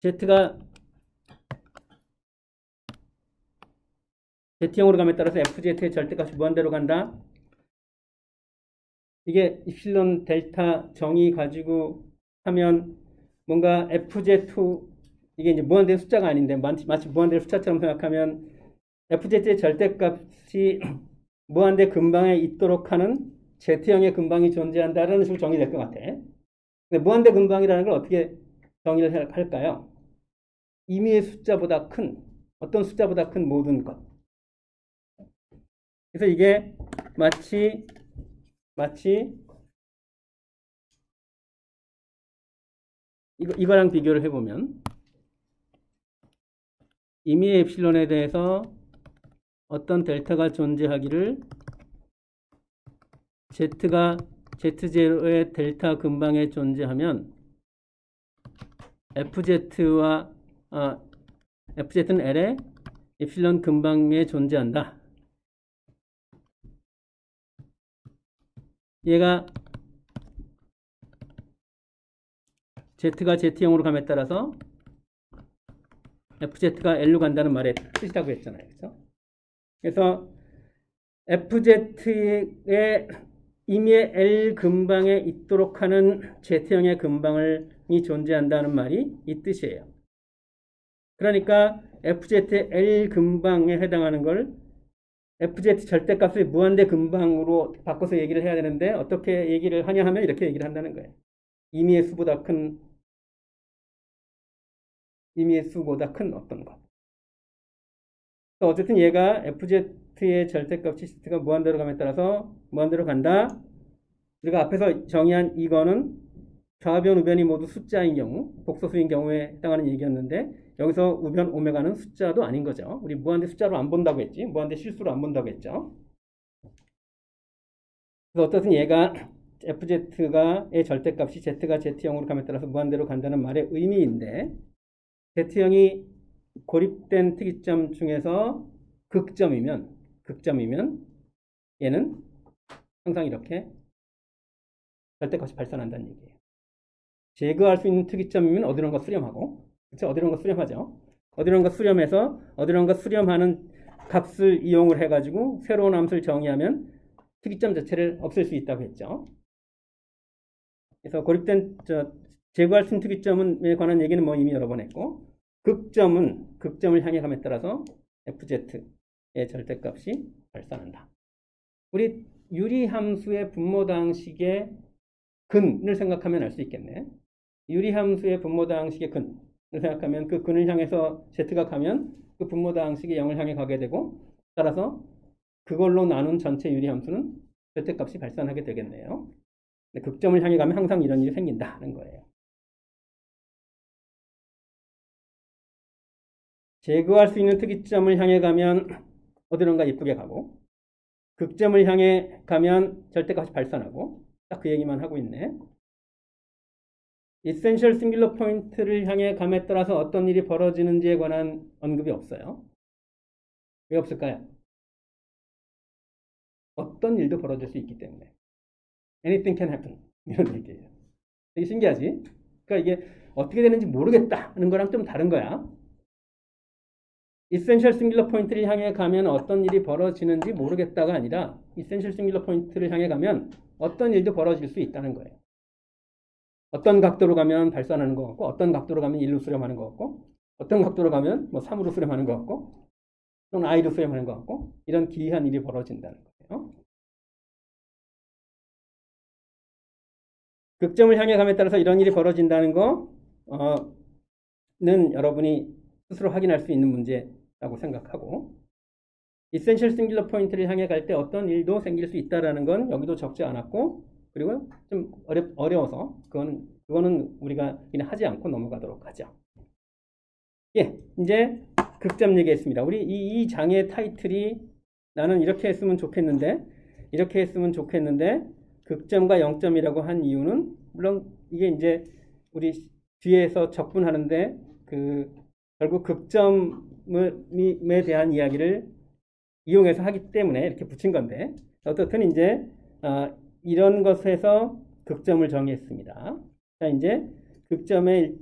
Z가 Z형으로 감에 따라서 FZ의 절대값이 무한대로 간다. 이게 입실론 델타 정의 가지고 하면 뭔가 FZ2 이게 이제 무한대 숫자가 아닌데 마치 무한대 숫자처럼 생각하면 FZ의 절대값이 무한대 근방에 있도록 하는 Z형의 근방이 존재한다라는 식으로 정의될 것 같아. 근데 무한대 근방이라는 걸 어떻게 정의를 할까요? 임의의 숫자보다 큰 어떤 숫자보다 큰 모든 것. 그래서 이게 마치 이거랑 비교를 해보면 임의의 엡실론에 대해서 어떤 델타가 존재하기를 Z가 Z0의 델타 근방에 존재하면 FZ는 L의 엡실론 근방에 존재한다. 얘가 Z가 Z형으로 감에 따라서 FZ가 L로 간다는 말의 뜻이라고 했잖아요. 그렇죠? 그래서 FZ의 임의의 L 근방에 있도록 하는 Z형의 근방이 존재한다는 말이 이 뜻이에요. 그러니까 FZ의 L 근방에 해당하는 걸 FZ 절대값의 무한대 근방으로 바꿔서 얘기를 해야 되는데 어떻게 얘기를 하냐 하면 이렇게 얘기를 한다는 거예요. 임의의 수보다 큰 어떤 것. 어쨌든 얘가 FZ의 절대값 Z가 무한대로 감에 따라서 무한대로 간다. 우리가 앞에서 정의한 이거는 좌변, 우변이 모두 숫자인 경우, 복소수인 경우에 해당하는 얘기였는데 여기서 우변 오메가는 숫자도 아닌 거죠. 우리 무한대 숫자로 안 본다고 했지. 무한대 실수로 안 본다고 했죠. 그래서 어쨌든 얘가 FZ의 절대값이 Z가 Z형으로 감에 따라서 무한대로 간다는 말의 의미인데 Z형이 고립된 특이점 중에서 극점이면 얘는 항상 이렇게 절대값이 발산한다는 얘기예요. 제거할 수 있는 특이점이면 어디론가 수렴하고, 그렇죠? 어디론가 수렴하죠. 어디론가 수렴해서 어디론가 수렴하는 값을 이용을 해가지고 새로운 함수를 정의하면 특이점 자체를 없앨 수 있다고 했죠. 그래서 고립된 제거할 수 있는 특이점에 관한 얘기는 뭐 이미 여러 번 했고, 극점을 향해 감에 따라서 FZ의 절대값이 발산한다. 우리 유리함수의 분모당식의 근을 생각하면 알 수 있겠네. 유리함수의 분모당식의 근을 생각하면 그 근을 향해서 Z가 가면 그 분모당식이 0을 향해 가게 되고 따라서 그걸로 나눈 전체 유리함수는 절대값이 발산하게 되겠네요. 근데 극점을 향해 가면 항상 이런 일이 생긴다는 거예요. 제거할 수 있는 특이점을 향해 가면 어디론가 이쁘게 가고 극점을 향해 가면 절대값이 발산하고 딱 그 얘기만 하고 있네. 이센셜 싱귤러 포인트를 향해 감에 따라서 어떤 일이 벌어지는지에 관한 언급이 없어요. 왜 없을까요? 어떤 일도 벌어질 수 있기 때문에. Anything can happen. 이런 얘기예요. 되게 신기하지? 그러니까 이게 어떻게 되는지 모르겠다는 거랑 좀 다른 거야. 이센셜 싱귤러 포인트를 향해 가면 어떤 일이 벌어지는지 모르겠다가 아니라 이센셜 싱귤러 포인트를 향해 가면 어떤 일도 벌어질 수 있다는 거예요. 어떤 각도로 가면 발산하는 것 같고 어떤 각도로 가면 1로 수렴하는 것 같고 어떤 각도로 가면 뭐 3으로 수렴하는 것 같고 또는 i로 수렴하는 것 같고 이런 기이한 일이 벌어진다는 거예요. 극점을 향해 감에 따라서 이런 일이 벌어진다는 거는 여러분이 스스로 확인할 수 있는 문제라고 생각하고, 이센셜 싱귤러 포인트를 향해 갈 때 어떤 일도 생길 수 있다라는 건 여기도 적지 않았고, 그리고 좀 어려워서 그거는 우리가 그냥 하지 않고 넘어가도록 하죠. 예, 이제 극점 얘기했습니다. 우리 이 장의 타이틀이 나는 이렇게 했으면 좋겠는데, 극점과 0점이라고 한 이유는, 물론 이게 이제 우리 뒤에서 적분하는데 결국 극점에 대한 이야기를 이용해서 하기 때문에 이렇게 붙인 건데, 어떻든 이제 이런 것에서 극점을 정의했습니다. 자, 이제 극점의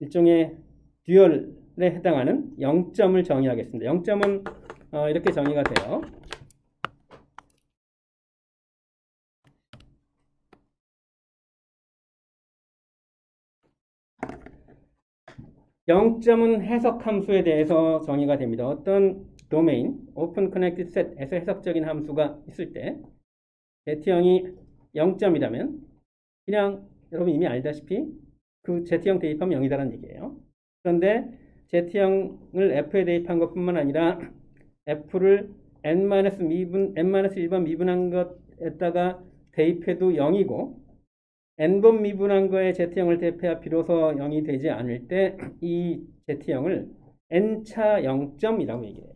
일종의 듀얼에 해당하는 0점을 정의하겠습니다. 0점은 이렇게 정의가 돼요. 영점은 해석 함수에 대해서 정의가 됩니다. 어떤 도메인, 오픈 커넥티드 셋에서 해석적인 함수가 있을 때 Z형이 0점이라면 그냥 여러분 이미 알다시피 그 Z형 대입하면 0이다라는 얘기예요. 그런데 Z형을 F에 대입한 것뿐만 아니라 F를 n-1번 미분한 것에다가 대입해도 0이고, n번 미분한 거에 Z형을 대입해야 비로소 0이 되지 않을 때 이 Z형을 n차 0점이라고 얘기해요.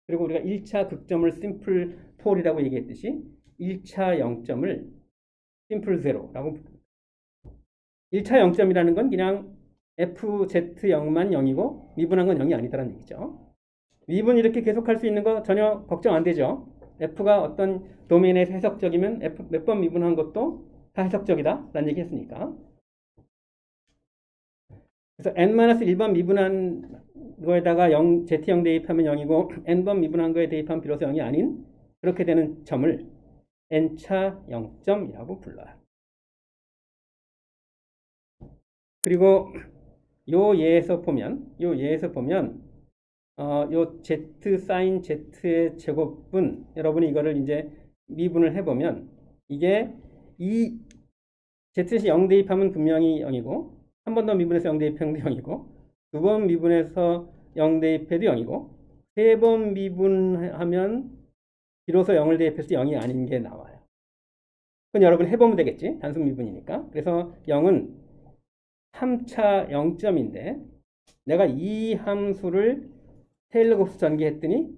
그리고 우리가 1차 극점을 심플 폴이라고 얘기했듯이 1차 0점을 심플 제로라고 부릅니다. 1차 0점이라는 건 그냥 FZ0만 0이고 미분한 건 0이 아니다라는 얘기죠. 미분 이렇게 계속할 수 있는 거 전혀 걱정 안 되죠. F가 어떤 도메인에서 해석적이면 F 몇 번 미분한 것도 다 해석적이다 라는 얘기 했으니까. 그래서 n-1번 미분한 거에다가 Z형 대입하면 0이고 n번 미분한 거에 대입하면 비로소 0이 아닌 그렇게 되는 점을 n차 0점이라고 불러요. 그리고 요 예에서 보면 요 Z 사인 Z의 제곱분, 여러분이 이거를 이제 미분을 해보면 이게 이 Z시 0 대입하면 분명히 0이고, 한 번 더 미분해서 0 대입해도 0이고, 두 번 미분해서 0 대입해도 0이고, 세 번 미분하면 비로소 0을 대입해서 0이 아닌 게 나와요. 그건 여러분 해보면 되겠지. 단순 미분이니까. 그래서 0은 3차 0점인데 내가 이 함수를 테일러 곱슬 전개했더니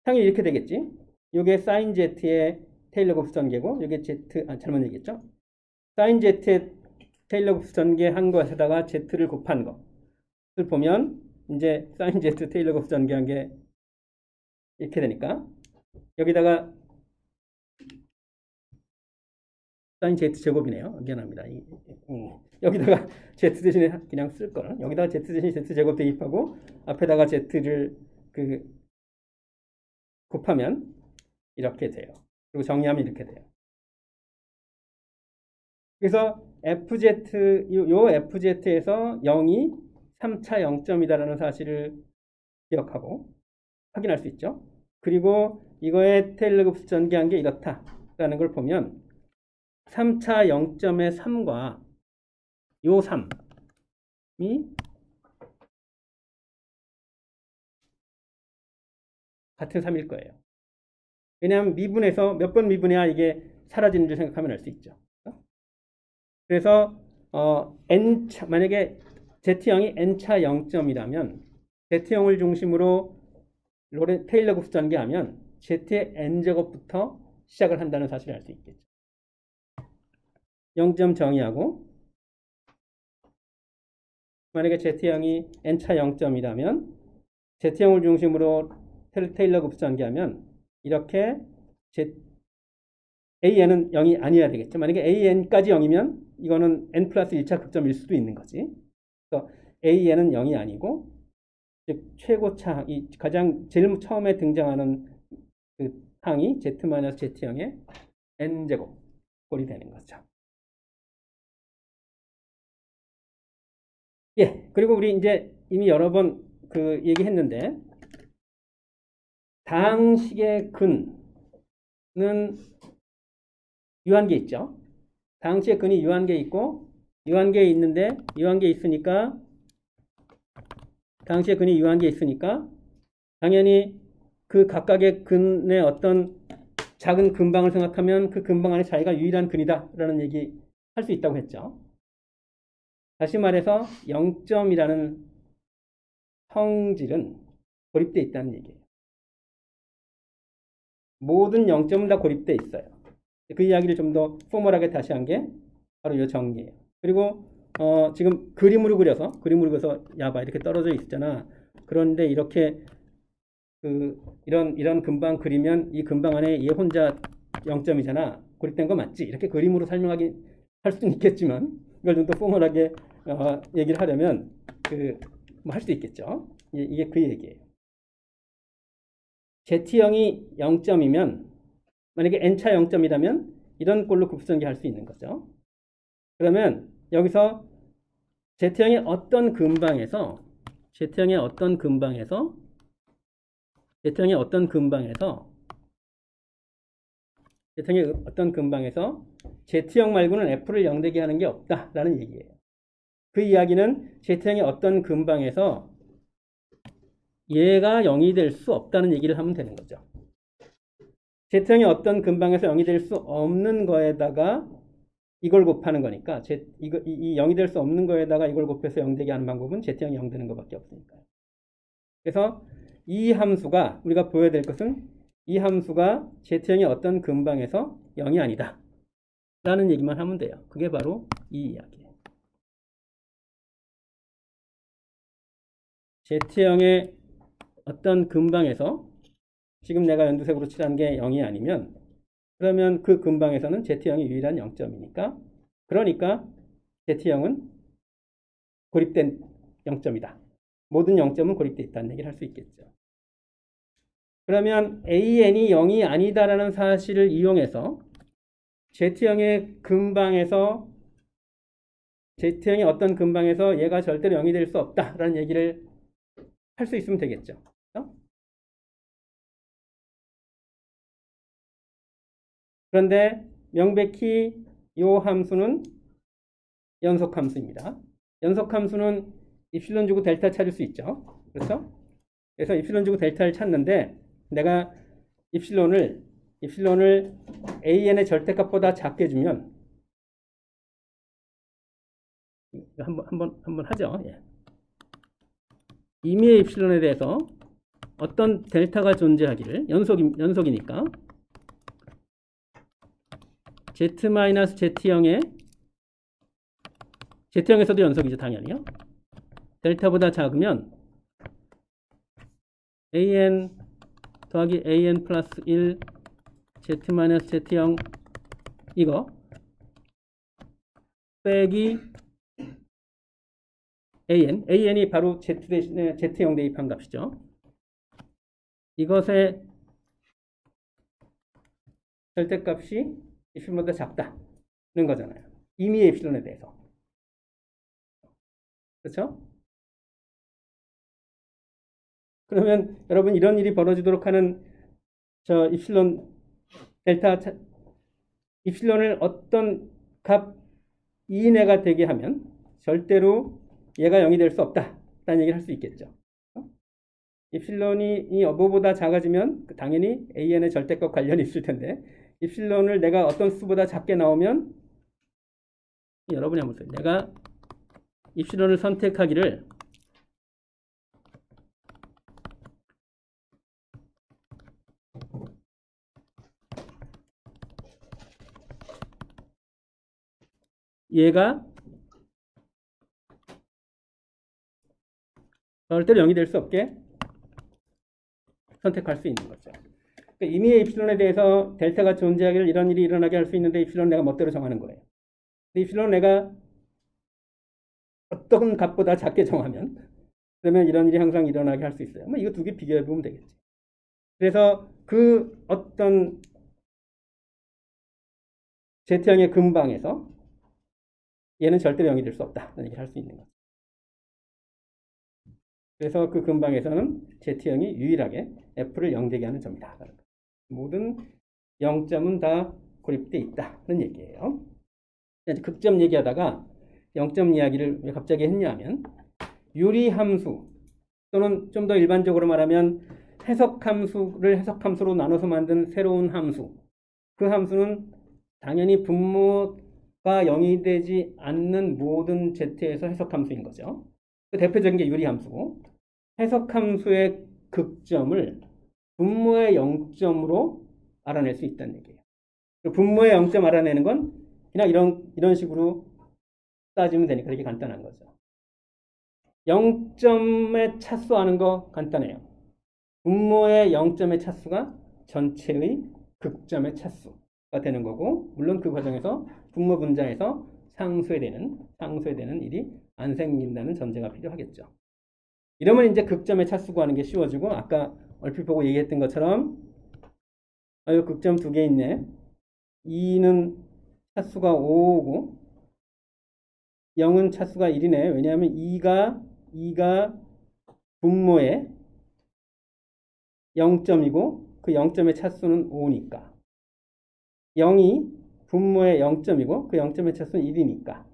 당연히 이렇게 되겠지. 이게 사인 Z의 테일러 곱슬 전개고, 이게 잘못 얘기했죠. 사인 Z의 테일러 곱슬 전개한 것에다가 Z를 곱한 것을 보면 이제 사인 Z 테일러 곱슬 전개한 게 이렇게 되니까 여기다가 사인 Z 제곱이네요. 미안합니다. 여기다가 Z 대신에 그냥 쓸 거는 여기다가 Z 대신에 Z 제곱 대입하고 앞에다가 Z를 곱하면 이렇게 돼요. 그리고 정리하면 이렇게 돼요. 그래서 요 FZ에서 0이 3차 0점이다라는 사실을 기억하고 확인할 수 있죠. 그리고 이거의 테일러 곱슬 전개한 게 이렇다라는 걸 보면 3차 0점의 3과 요 3이 같은 3일 거예요. 왜냐하면 미분해서 몇 번 미분해야 이게 사라지는 줄 생각하면 알 수 있죠. 그래서 만약에 Z형이 n차 0점이라면 Z형을 중심으로 테일러 곱슬 전개하면 Z의 n제곱부터 시작을 한다는 사실을 알 수 있겠죠. 0점 정의하고, 만약에 Z형이 n차 0점이라면 Z형을 중심으로 테일러 곱슬 전개하면 이렇게 AN은 0이 아니어야 되겠죠. 만약에 AN까지 0이면 이거는 n 플러스 1차 극점일 수도 있는 거지. 그래서 AN은 0이 아니고, 즉 최고차, 가장 제일 처음에 등장하는 그 항이 Z-Z형의 n제곱 꼴이 되는 거죠. 예, 그리고 우리 이제 이미 여러 번 얘기했는데, 다항식의 근은 유한계 있죠. 다항치의 근이 유한계 있고 유한계에 있는데 유한계 있으니까 다항치의 근이 유한계 있으니까 당연히 그 각각의 근의 어떤 작은 근방을 생각하면 그 근방 안에 자기가 유일한 근이다 라는 얘기 할 수 있다고 했죠. 다시 말해서 0점이라는 성질은 고립되어 있다는 얘기예요. 모든 0점은 다 고립되어 있어요. 그 이야기를 좀 더 포멀하게 다시 한 게 바로 이 정리예요. 그리고 지금 그림으로 그려서 야봐 이렇게 떨어져 있잖아. 그런데 이렇게 이런 근방 그리면 이 근방 안에 얘 혼자 0점이잖아. 고립된 거 맞지? 이렇게 그림으로 설명하기 할 수는 있겠지만 이걸 좀 더 포멀하게 얘기를 하려면 뭐 할 수 있겠죠. 이게 그 얘기예요. Z형이 0점이면 만약에 n차 0점이라면 이런 꼴로 급수전개할 수 있는 거죠. 그러면 여기서 Z형의 어떤 근방에서 Z형 말고는 F를 0되게 하는 게 없다라는 얘기예요. 그 이야기는 Z형의 어떤 근방에서 얘가 0이 될 수 없다는 얘기를 하면 되는 거죠. Z형의 어떤 근방에서 0이 될 수 없는 거에다가 이걸 곱하는 거니까 이 0이 될 수 없는 거에다가 이걸 곱해서 0 되게 하는 방법은 Z형이 0 되는 것밖에 없으니까요. 그래서 이 함수가 우리가 보여야 될 것은 이 함수가 Z형의 어떤 근방에서 0이 아니다 라는 얘기만 하면 돼요. 그게 바로 이 이야기예요. Z형의 어떤 근방에서 지금 내가 연두색으로 칠한 게 0이 아니면 그러면 그 근방에서는 Z형이 유일한 0점이니까 그러니까 Z형은 고립된 0점이다. 모든 0점은 고립되어 있다는 얘기를 할 수 있겠죠. 그러면 AN이 0이 아니다라는 사실을 이용해서 Z형의 어떤 근방에서 얘가 절대로 0이 될 수 없다라는 얘기를 할 수 있으면 되겠죠. 그런데 명백히 이 함수는 연속함수입니다. 연속함수는 입실론 주고 델타 찾을 수 있죠. 그렇죠? 그래서 입실론 주고 델타를 찾는데 내가 입실론을 AN의 절대값보다 작게 주면 한번 하죠. 예. 임의의 입실론에 대해서 어떤 델타가 존재하기를 연속이니까 Z형에서도 연속이죠. 당연히요. 델타보다 작으면 AN 더하기 AN 플러스 1 Z-Z형 이거 빼기 AN이 바로 Z 대신에 Z형 대입한 값이죠. 이것의 절대값이 입실론보다 작다는 거잖아요. 임의의 입실론에 대해서. 그렇죠? 그러면 여러분 이런 일이 벌어지도록 하는 입실론 델타 입실론을 어떤 값 이내가 되게 하면 절대로 얘가 0이 될 수 없다라는 얘기를 할 수 있겠죠. 입실론이 뭐보다 작아지면 당연히 AN의 절대값 관련이 있을 텐데 입실론을 내가 어떤 수보다 작게 나오면 여러분이 한번 보세요. 내가 입실론을 선택하기를 얘가 절대로 0이 될 수 없게 선택할 수 있는 거죠. 그러니까 임의의 입실론에 대해서 델타가 존재하기를 이런 일이 일어나게 할 수 있는데 입실론 내가 멋대로 정하는 거예요. 입실론 내가 어떤 값보다 작게 정하면 그러면 이런 일이 항상 일어나게 할 수 있어요. 이거 두 개 비교해 보면 되겠지. 그래서 그 어떤 Z형의 근방에서 얘는 절대로 0이 될 수 없다는 얘기를 할 수 있는 거죠. 그래서 그 근방에서는 Z형이 유일하게 F를 0되게 하는 점이다. 모든 0점은 다 고립돼 있다는 얘기예요. 극점 얘기하다가 0점 이야기를 왜 갑자기 했냐면 유리함수 또는 좀 더 일반적으로 말하면 해석함수를 해석함수로 나눠서 만든 새로운 함수. 그 함수는 당연히 분모가 0이 되지 않는 모든 z에서 해석함수인 거죠. 그 대표적인 게 유리함수고 해석함수의 극점을 분모의 0점으로 알아낼 수 있다는 얘기예요. 분모의 0점 알아내는 건 그냥 이런 식으로 따지면 되니까 되게 간단한 거죠. 0점의 차수하는 거 간단해요. 분모의 0점의 차수가 전체의 극점의 차수가 되는 거고 물론 그 과정에서 분모 분자에서 상쇄되는 일이 안 생긴다는 전제가 필요하겠죠. 이러면 이제 극점의 차수 구하는 게 쉬워지고 아까 얼핏 보고 얘기했던 것처럼 이 극점 두 개 있네. 2는 차수가 5고 0은 차수가 1이네. 왜냐하면 2가 분모의 0점이고 그 0점의 차수는 5니까 0이 분모의 0점이고 그 0점의 차수는 1이니까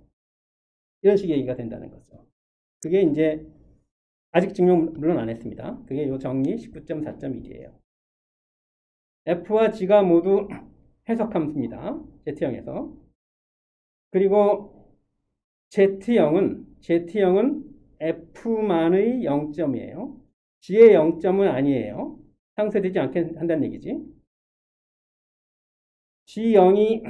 이런 식의 얘기가 된다는 거죠. 그게 이제 아직 증명 물론 안 했습니다. 그게 요 정리 19.4.1이에요. F와 G가 모두 해석함수입니다. Z형에서. 그리고 Z형은 F만의 0점이에요. G의 0점은 아니에요. 상쇄되지 않게 한다는 얘기지. G0이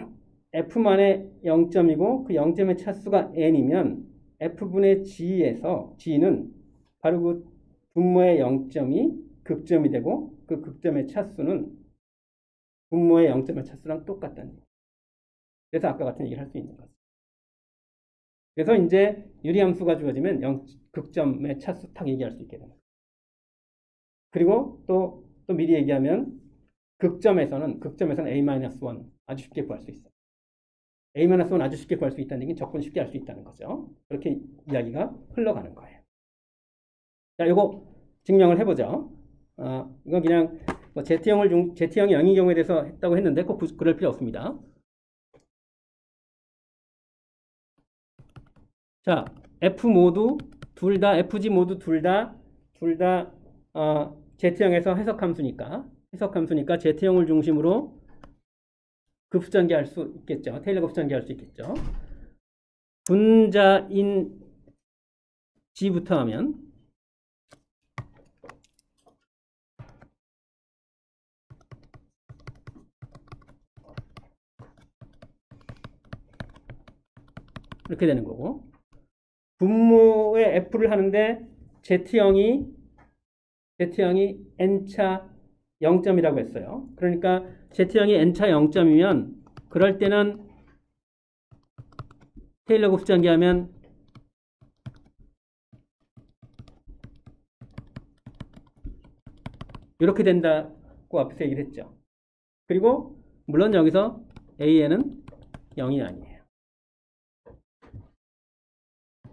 F만의 0점이고 그 0점의 차수가 n이면 F분의 G에서 G는 바로 그 분모의 0점이 극점이 되고 그 극점의 차수는 분모의 0점의 차수랑 똑같다는 얘기예요. 그래서 아까 같은 얘기를 할 수 있는 거죠. 그래서 이제 유리함수가 주어지면 극점의 차수 딱 얘기할 수 있게 됩니다. 그리고 또 미리 얘기하면 극점에서는 A-1 아주 쉽게 구할 수 있어요. A-1 아주 쉽게 구할 수 있다는 얘기는 적분 쉽게 할 수 있다는 거죠. 그렇게 이야기가 흘러가는 거예요. 자, 요거 증명을 해보죠. 이건 그냥 뭐 Z형이 0인 경우에 대해서 했다고 했는데 꼭 그럴 필요 없습니다. 자, F 모두 둘 다 FG 모두 둘 다 Z형에서 해석함수니까 Z형을 중심으로 급수전개할 수 있겠죠. 테일러 급수전개할 수 있겠죠. 분자인 G부터 하면 이렇게 되는 거고 분모의 F를 하는데 Z형이 N차 0점이라고 했어요. 그러니까 Z형이 N차 0점이면 그럴 때는 테일러 곱수전개하면 이렇게 된다고 앞에서 얘기를 했죠. 그리고 물론 여기서 AN은 0이 아니에요.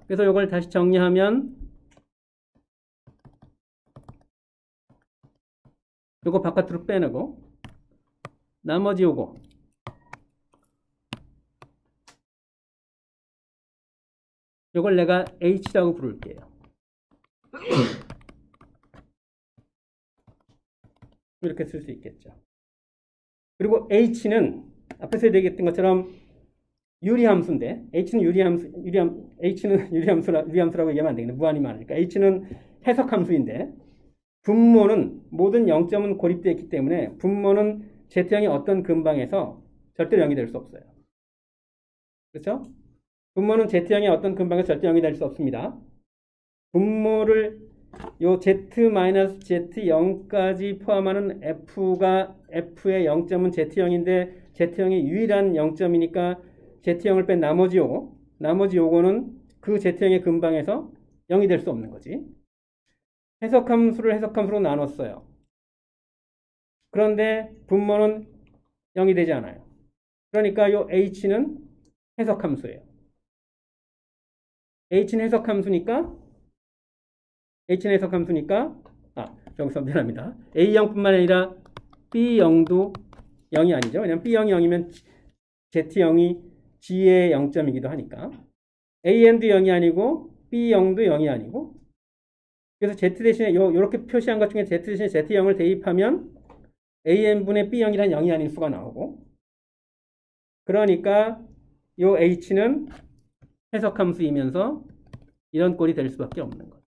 그래서 이걸 다시 정리하면 요거 바깥으로 빼내고 나머지 요거 요걸 내가 H라고 부를게요. 이렇게 쓸 수 있겠죠. 그리고 H는 앞에서 얘기했던 것처럼 유리함수인데 H는 유리함수라고 얘기하면 안 되겠네. 무한히 많으니까 H는 해석함수인데 분모는 모든 0점은 고립되어 있기 때문에 분모는 Z형의 어떤 근방에서 절대로 0이 될 수 없어요. 그렇죠? 분모는 Z형의 어떤 근방에서 절대 0이 될 수 없습니다. 분모를 요 Z-Z0까지 포함하는 F의 0점은 Z형인데 Z형이 유일한 0점이니까 Z형을 뺀 나머지 요거는 그 Z형의 근방에서 0이 될 수 없는 거지. 해석함수로 나눴어요. 그런데 분모는 0이 되지 않아요. 그러니까 요 H는 해석함수예요. H는 해석함수니까 여기서 미안합니다. A형뿐만 아니라 B형도 0이 아니죠. 왜냐면 B형이 0이면 Z0이 G의 0점이기도 하니까 AN도 0이 아니고 B0도 0이 아니고 그래서 Z 대신에 요렇게 표시한 것 중에 Z 대신에 Z0을 대입하면 AN분의 B0이란 0이 아닌 수가 나오고 그러니까 요 H는 해석함수이면서 이런 꼴이 될 수밖에 없는 거죠.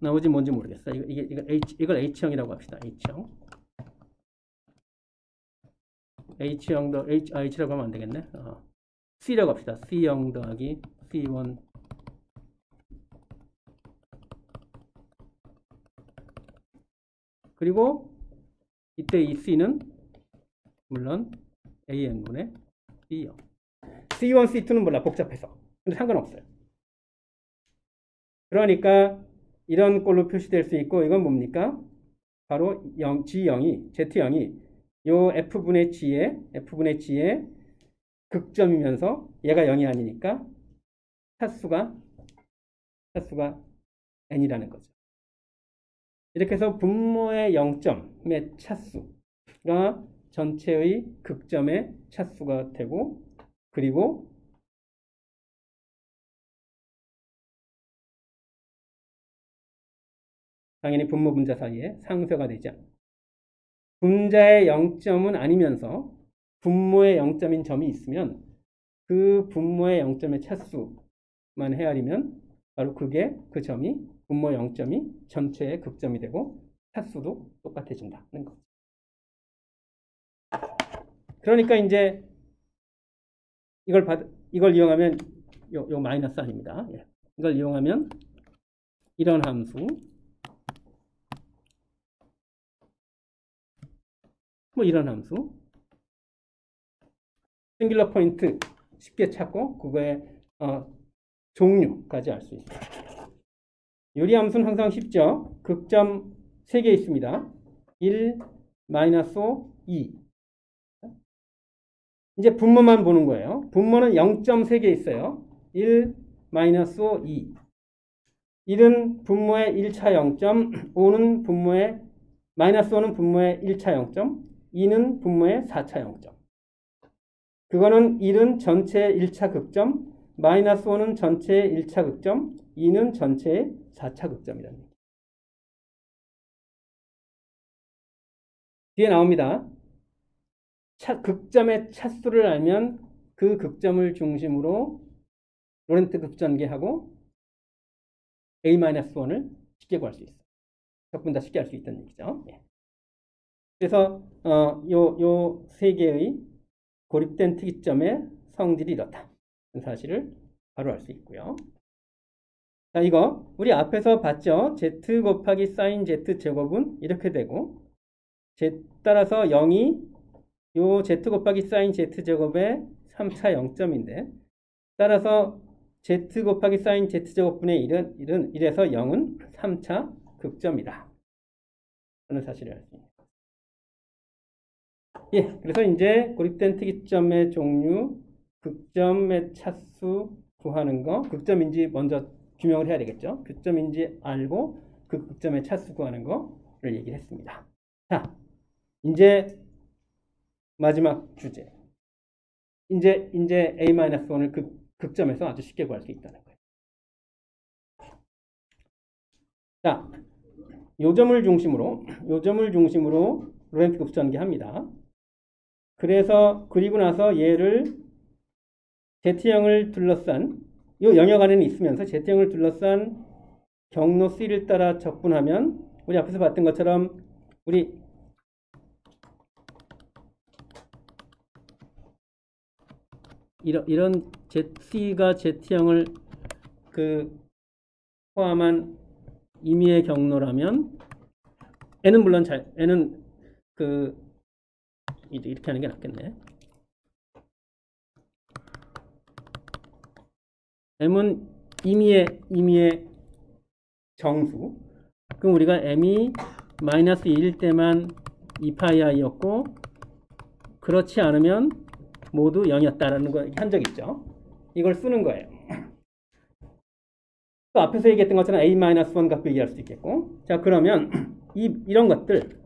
나머지 뭔지 모르겠어. 이걸 H형이라고 합시다. H형. H형도 H라고 하면 안 되겠네. C라고 합시다. C형 더하기 C1 그리고 이때 이 C는 물론 AN분의 B형. C1, C2는 몰라. 복잡해서. 근데 상관없어요. 그러니까 이런 꼴로 표시될 수 있고 이건 뭡니까? 바로 G0이 Z0이 요 F분의 G의 극점이면서 얘가 0이 아니니까 차수가 n이라는 거죠. 이렇게 해서 분모의 0점의 차수가 전체의 극점의 차수가 되고 그리고 당연히 분모 분자 사이에 상쇄가 되지 않고 분자의 0점은 아니면서 분모의 0점인 점이 있으면 그 분모의 0점의 차수만 헤아리면 바로 그 점이 분모 0점이 전체의 극점이 되고 차수도 똑같아진다는 거죠. 그러니까 이제 이걸 이용하면 요 마이너스 아닙니다. 이걸 이용하면 이런 함수 뭐 이런 함수 싱귤러 포인트 쉽게 찾고 그거의 종류까지 알 수 있어요. 요리 함수는 항상 쉽죠. 극점 3개 있습니다. 1, -5, 2. 이제 분모만 보는 거예요. 분모는 0.3개 있어요. 1, -5, 2. 1은 분모의 1차 0점, 5는 분모의 -5는 분모의 1차 0점, 2는 분모의 4차 0점. 그거는 1은 전체의 1차 극점, -5는 전체의 1차 극점, 2는 전체의 4차 극점이라는 얘기. 뒤에 나옵니다. 극점의 차수를 알면 그 극점을 중심으로 로렌트 급전개하고 A-1을 쉽게 구할 수 있어요. 적분다 쉽게 할 수 있다는 얘기죠. 그래서 요 세 개의 고립된 특이점의 성질이 이렇다. 사실을 바로 알 수 있고요. 자, 이거 우리 앞에서 봤죠? Z 곱하기 sin Z 제곱은 이렇게 되고 따라서 0이 요 Z 곱하기 sin Z 제곱의 3차 0점인데 따라서 Z 곱하기 sin Z 제곱분의 1에서 0은 3차 극점이다. 라는 사실을 알 수 있습니다. 그래서 이제 고립된 특이점의 종류, 극점의 차수 구하는 거, 극점인지 먼저 규명을 해야 되겠죠. 극점인지 알고 그 극점의 차수 구하는 거를 얘기를 했습니다. 자, 이제 마지막 주제. 이제 A-1을 극점에서 아주 쉽게 구할 수 있다는 거예요. 자, 요 점을 중심으로 로렌트 급전개합니다. 그리고 나서 얘를 Z형을 둘러싼 요 영역 안에는 있으면서 Z형을 둘러싼 경로 C를 따라 적분하면 우리 앞에서 봤던 것처럼 우리 이런 C가 Z형을 포함한 임의의 경로라면 N은 물론 N은 이렇게 하는 게 낫겠네. M은 임의의 정수. 그럼 우리가 M이 -1일 때만 2파이이였고 그렇지 않으면 모두 0이었다라는 거 한 적 있죠. 이걸 쓰는 거예요. 또 앞에서 얘기했던 것처럼 A-1 갖고 얘기할 수도 있겠고. 자, 그러면 이런 것들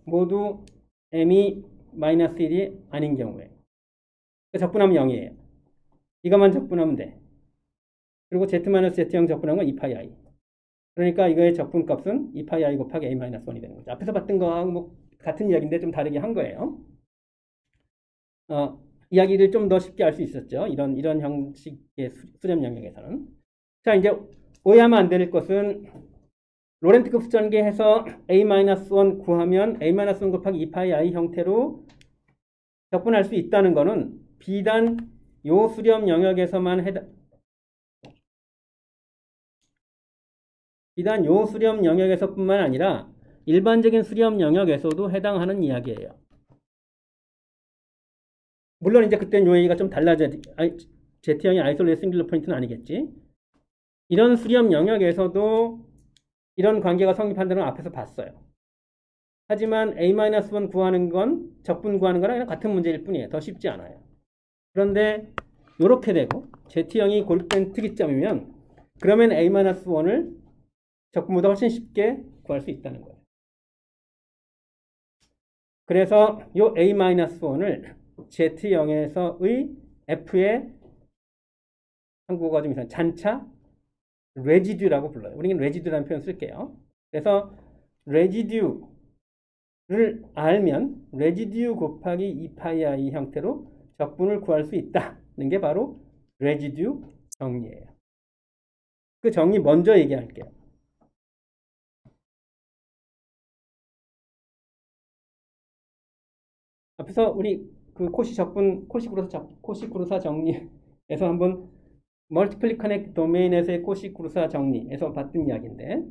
모두 m이 -1이 아닌 경우에 적분하면 0이에요. 이것만 적분하면 돼. 그리고 z-z0 적분한 건 2πi. 그러니까 이거의 적분값은 2πi 곱하기 a-1이 되는 거죠. 앞에서 봤던 거하고 뭐 같은 이야기인데 좀 다르게 한 거예요. 이야기를 좀 더 쉽게 알 수 있었죠. 이런 형식의 수렴 영역에서는. 자, 이제 오해하면 안 될 것은 로렌트급 수전계해서 a-1 구하면 a-1 곱하기 2πi 형태로 적분할 수 있다는 거는 비단 요 수렴 영역에서만 비단 요 수렴 영역에서뿐만 아니라 일반적인 수렴 영역에서도 해당하는 이야기예요. 물론 이제 그때는 요 얘기가 좀 달라져. Z형의 아이솔레이트 싱글러 포인트는 아니겠지. 이런 수렴 영역에서도 이런 관계가 성립한다는 걸 앞에서 봤어요. 하지만 a-1 구하는 건 적분 구하는 거랑 같은 문제일 뿐이에요. 더 쉽지 않아요. 그런데 이렇게 되고 Z형이 고립된 특이점이면 그러면 a-1을 적분보다 훨씬 쉽게 구할 수 있다는 거예요. 그래서 이 a-1을 Z형에서의 F의 한국어가 좀 이상한 잔차 레지듀라고 불러요. 우리는 레지듀라는 표현 쓸게요. 그래서 레지듀를 알면 레지듀 곱하기 2πi 형태로 적분을 구할 수 있다는 게 바로 레지듀 정리예요. 그 정리 먼저 얘기할게요. 앞에서 우리 그 코시쿠르사 정리에서 한번 멀티플리 커넥트 도메인에서의 코시쿠르사 정리에서 봤던 이야기인데,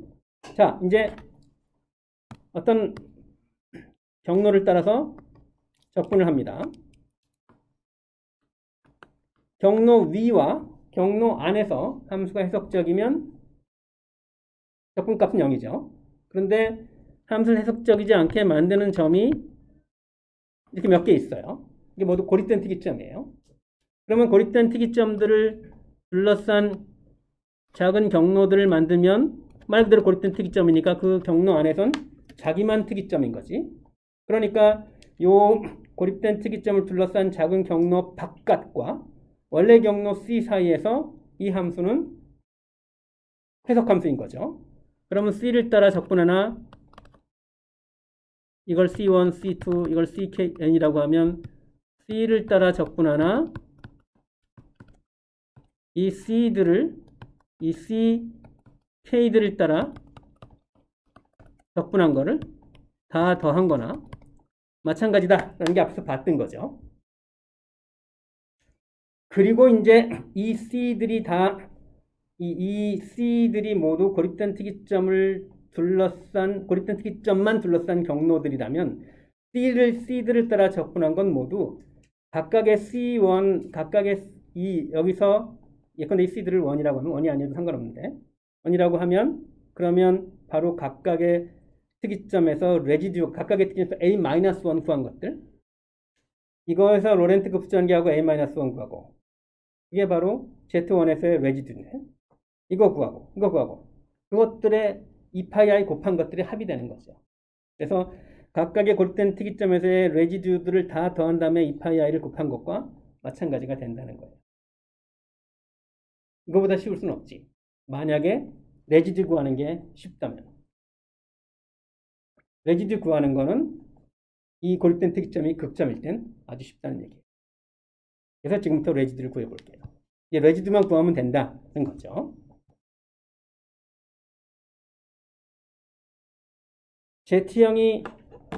자, 이제 어떤 경로를 따라서 적분을 합니다. 경로 위와 경로 안에서 함수가 해석적이면 적분값은 0이죠. 그런데 함수를 해석적이지 않게 만드는 점이 이렇게 몇 개 있어요. 이게 모두 고립된 특이점이에요. 그러면 고립된 특이점들을 둘러싼 작은 경로들을 만들면 말 그대로 고립된 특이점이니까 그 경로 안에선 자기만 특이점인 거지. 그러니까 요 고립된 특이점을 둘러싼 작은 경로 바깥과 원래 경로 C 사이에서 이 함수는 해석함수인 거죠. 그러면 C를 따라 적분하나 이걸 C1, C2, 이걸 CKN이라고 하면 C를 따라 적분하나 이 CK들을 따라 적분한 거를 다 더한 거나 마찬가지다라는 게 앞에서 봤던 거죠. 그리고 이제 이 C들이 이 C들이 모두 고립된 특이점만 둘러싼 경로들이라면 C들을 따라 적분한 건 모두 각각의 C1, 여기서 예컨대 이 C들을 1이라고 하면 1이 아니어도 상관없는데 1이라고 하면 그러면 바로 각각의 특이점에서 레지듀, 각각의 특이점에서 A-1 구한 것들 이거에서 로렌트급 수전계하고 A-1 구하고 이게 바로 Z1에서의 레지듀네. 이거 구하고 그것들의 2πi 곱한 것들이 합이 되는 거죠. 그래서 각각의 고립된 특이점에서의 레지듀들을 다 더한 다음에 2πi를 곱한 것과 마찬가지가 된다는 거예요. 이거보다 쉬울 수는 없지. 만약에 레지듀 구하는 게 쉽다면. 레지듀 구하는 거는 이 고립된 특이점이 극점일 땐 아주 쉽다는 얘기예요. 그래서 지금부터 레지듀를 구해볼게요. 이제 레지듀만 구하면 된다는 거죠. Z형이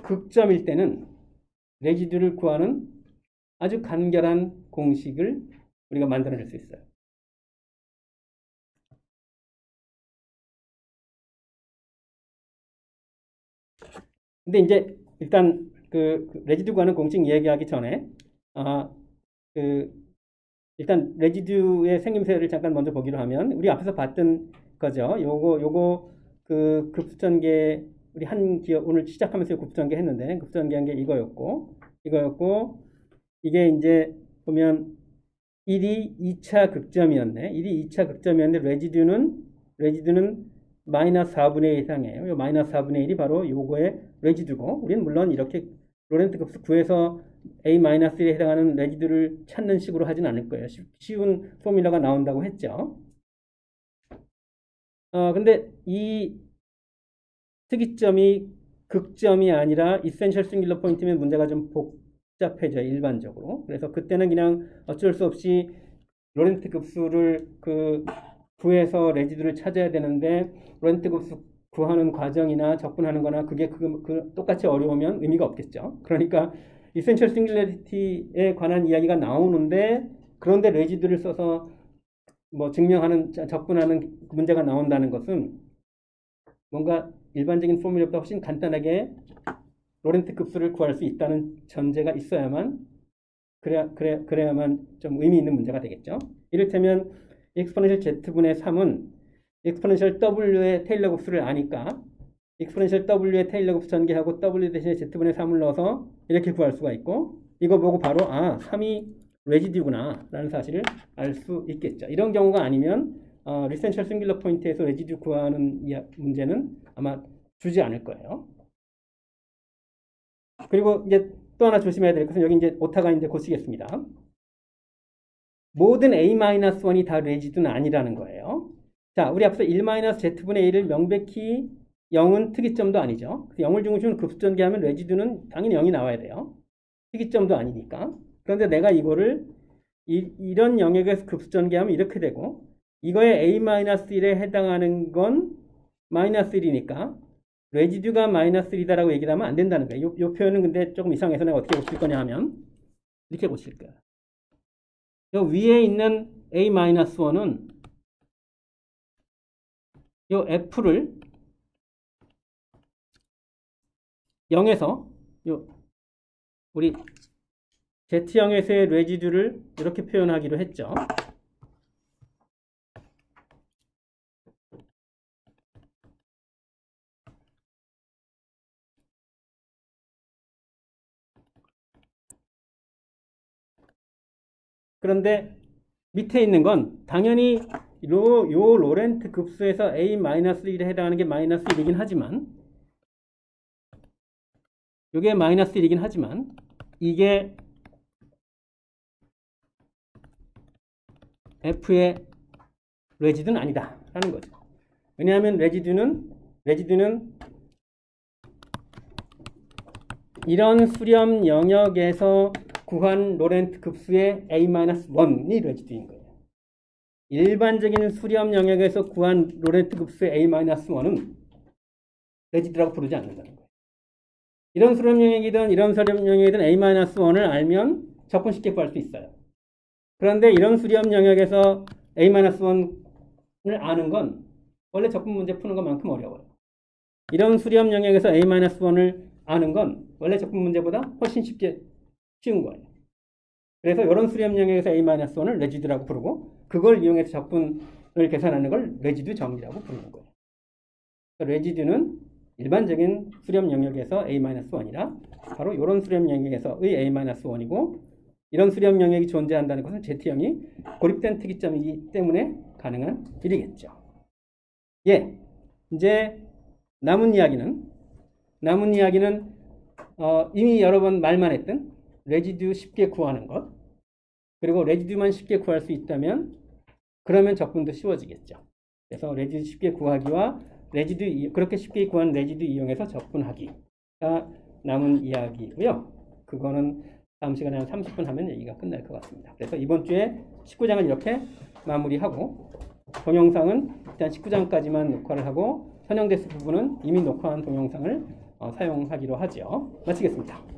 극점일 때는 레지듀를 구하는 아주 간결한 공식을 우리가 만들어낼 수 있어요. 근데 이제 일단 그 레지듀 구하는 공식 얘기하기 전에 일단 레지듀의 생김새를 잠깐 먼저 보기로 하면 우리 앞에서 봤던 거죠. 요거 그 급수전계의 우리 한 기억 오늘 시작하면서 곱전개 곱전개한 게 이거였고 이게 이제 보면 1이 2차 극점이었네. 1이 2차 극점이었는데 레지듀는 마이너스 4분의 1이상이에요. 요 마이너스 4분의 1이 바로 요거의 레지듀고 우리는 물론 이렇게 로렌트 급수 구해서 A-1에 해당하는 레지듀를 찾는 식으로 하진 않을 거예요. 쉬운 포뮬러가 나온다고 했죠. 근데 이 특이점이 극점이 아니라 이센셜 싱귤러 포인트면 문제가 좀 복잡해져요. 일반적으로. 그래서 그때는 그냥 어쩔 수 없이 로렌트 급수를 구해서 레지듀를 찾아야 되는데 로렌트 급수 구하는 과정이나 접근하는 거나 그게 똑같이 어려우면 의미가 없겠죠. 그러니까 이센셜 싱귤러리티에 관한 이야기가 나오는데 그런데 레지듀를 써서 뭐 접근하는 문제가 나온다는 것은 뭔가 일반적인 포뮬러보다 훨씬 간단하게 로렌트 급수를 구할 수 있다는 전제가 있어야만 그래야만 좀 의미 있는 문제가 되겠죠. 이를테면 익스포넨셜 z분의 3은 익스포넨셜 w의 테일러 곱수를 아니까 익스포넨셜 w의 테일러 곱수 전개하고 w 대신에 z분의 3을 넣어서 이렇게 구할 수가 있고 이거 보고 바로 3이 레지듀구나 라는 사실을 알 수 있겠죠. 이런 경우가 아니면 리센셜 싱귤러 포인트에서 레지듀 구하는 문제는 아마 주지 않을 거예요. 그리고 이제 또 하나 조심해야 될 것은 여기 이제 오타가 이제 고치겠습니다. 모든 A-1이 다 레지듀는 아니라는 거예요. 자, 우리 앞서 1-z분의 1을 명백히 0은 특이점도 아니죠. 0을 중심으로 급수전개하면 레지듀는 당연히 0이 나와야 돼요. 특이점도 아니니까. 그런데 내가 이거를 이런 영역에서 급수전개하면 이렇게 되고 이거에 A-1에 해당하는 건 -1이니까 레지듀가 -1이다라고 얘기를 하면 안 된다는 거예요. 이 표현은 근데 조금 이상해서 내가 어떻게 고칠 거냐 하면 이렇게 고칠 거예요. 요 위에 있는 A-1은 요 F를 0에서 우리 Z형에서의 레지듀를 이렇게 표현하기로 했죠. 그런데 밑에 있는 건 당연히 요 로렌트 급수에서 A-1에 해당하는 게 -1이긴 하지만 요게 -1이긴 하지만 이게 F의 레지듀는 아니다 라는 거죠. 왜냐하면 레지듀는 이런 수렴 영역에서 구한 로렌트 급수의 A-1이 레지듀인 거예요. 일반적인 수렴 영역에서 구한 로렌트 급수의 A-1은 레지듀라고 부르지 않는다는 거예요. 이런 수렴 영역이든 이런 수렴 영역이든 A-1을 알면 접근 쉽게 구할 수 있어요. 그런데 이런 수렴 영역에서 A-1을 아는 건 원래 접근 문제 푸는 것만큼 어려워요. 이런 수렴 영역에서 A-1을 아는 건 원래 접근 문제보다 훨씬 쉬운 거예요. 그래서 이런 수렴 영역에서 A-1을 레지듀라고 부르고 그걸 이용해서 적분을 계산하는 걸 레지듀 정리라고 부르는 거예요. 레지듀는 일반적인 수렴 영역에서 A-1이라 바로 이런 수렴 영역에서의 A-1이고 이런 수렴 영역이 존재한다는 것은 Z형이 고립된 특이점이기 때문에 가능한 일이겠죠. 예, 이제 남은 이야기는 이미 여러 번 말만 했던 레지듀 쉽게 구하는 것 그리고 레지듀만 쉽게 구할 수 있다면 그러면 적분도 쉬워지겠죠. 그래서 레지듀 쉽게 구하기와 그렇게 쉽게 구한 레지듀 이용해서 적분하기가 남은 이야기고요. 그거는 다음 시간에 한 30분 하면 얘기가 끝날 것 같습니다. 그래서 이번 주에 19장을 이렇게 마무리하고 동영상은 일단 19장까지만 녹화를 하고 선형대수 부분은 이미 녹화한 동영상을 사용하기로 하죠. 마치겠습니다.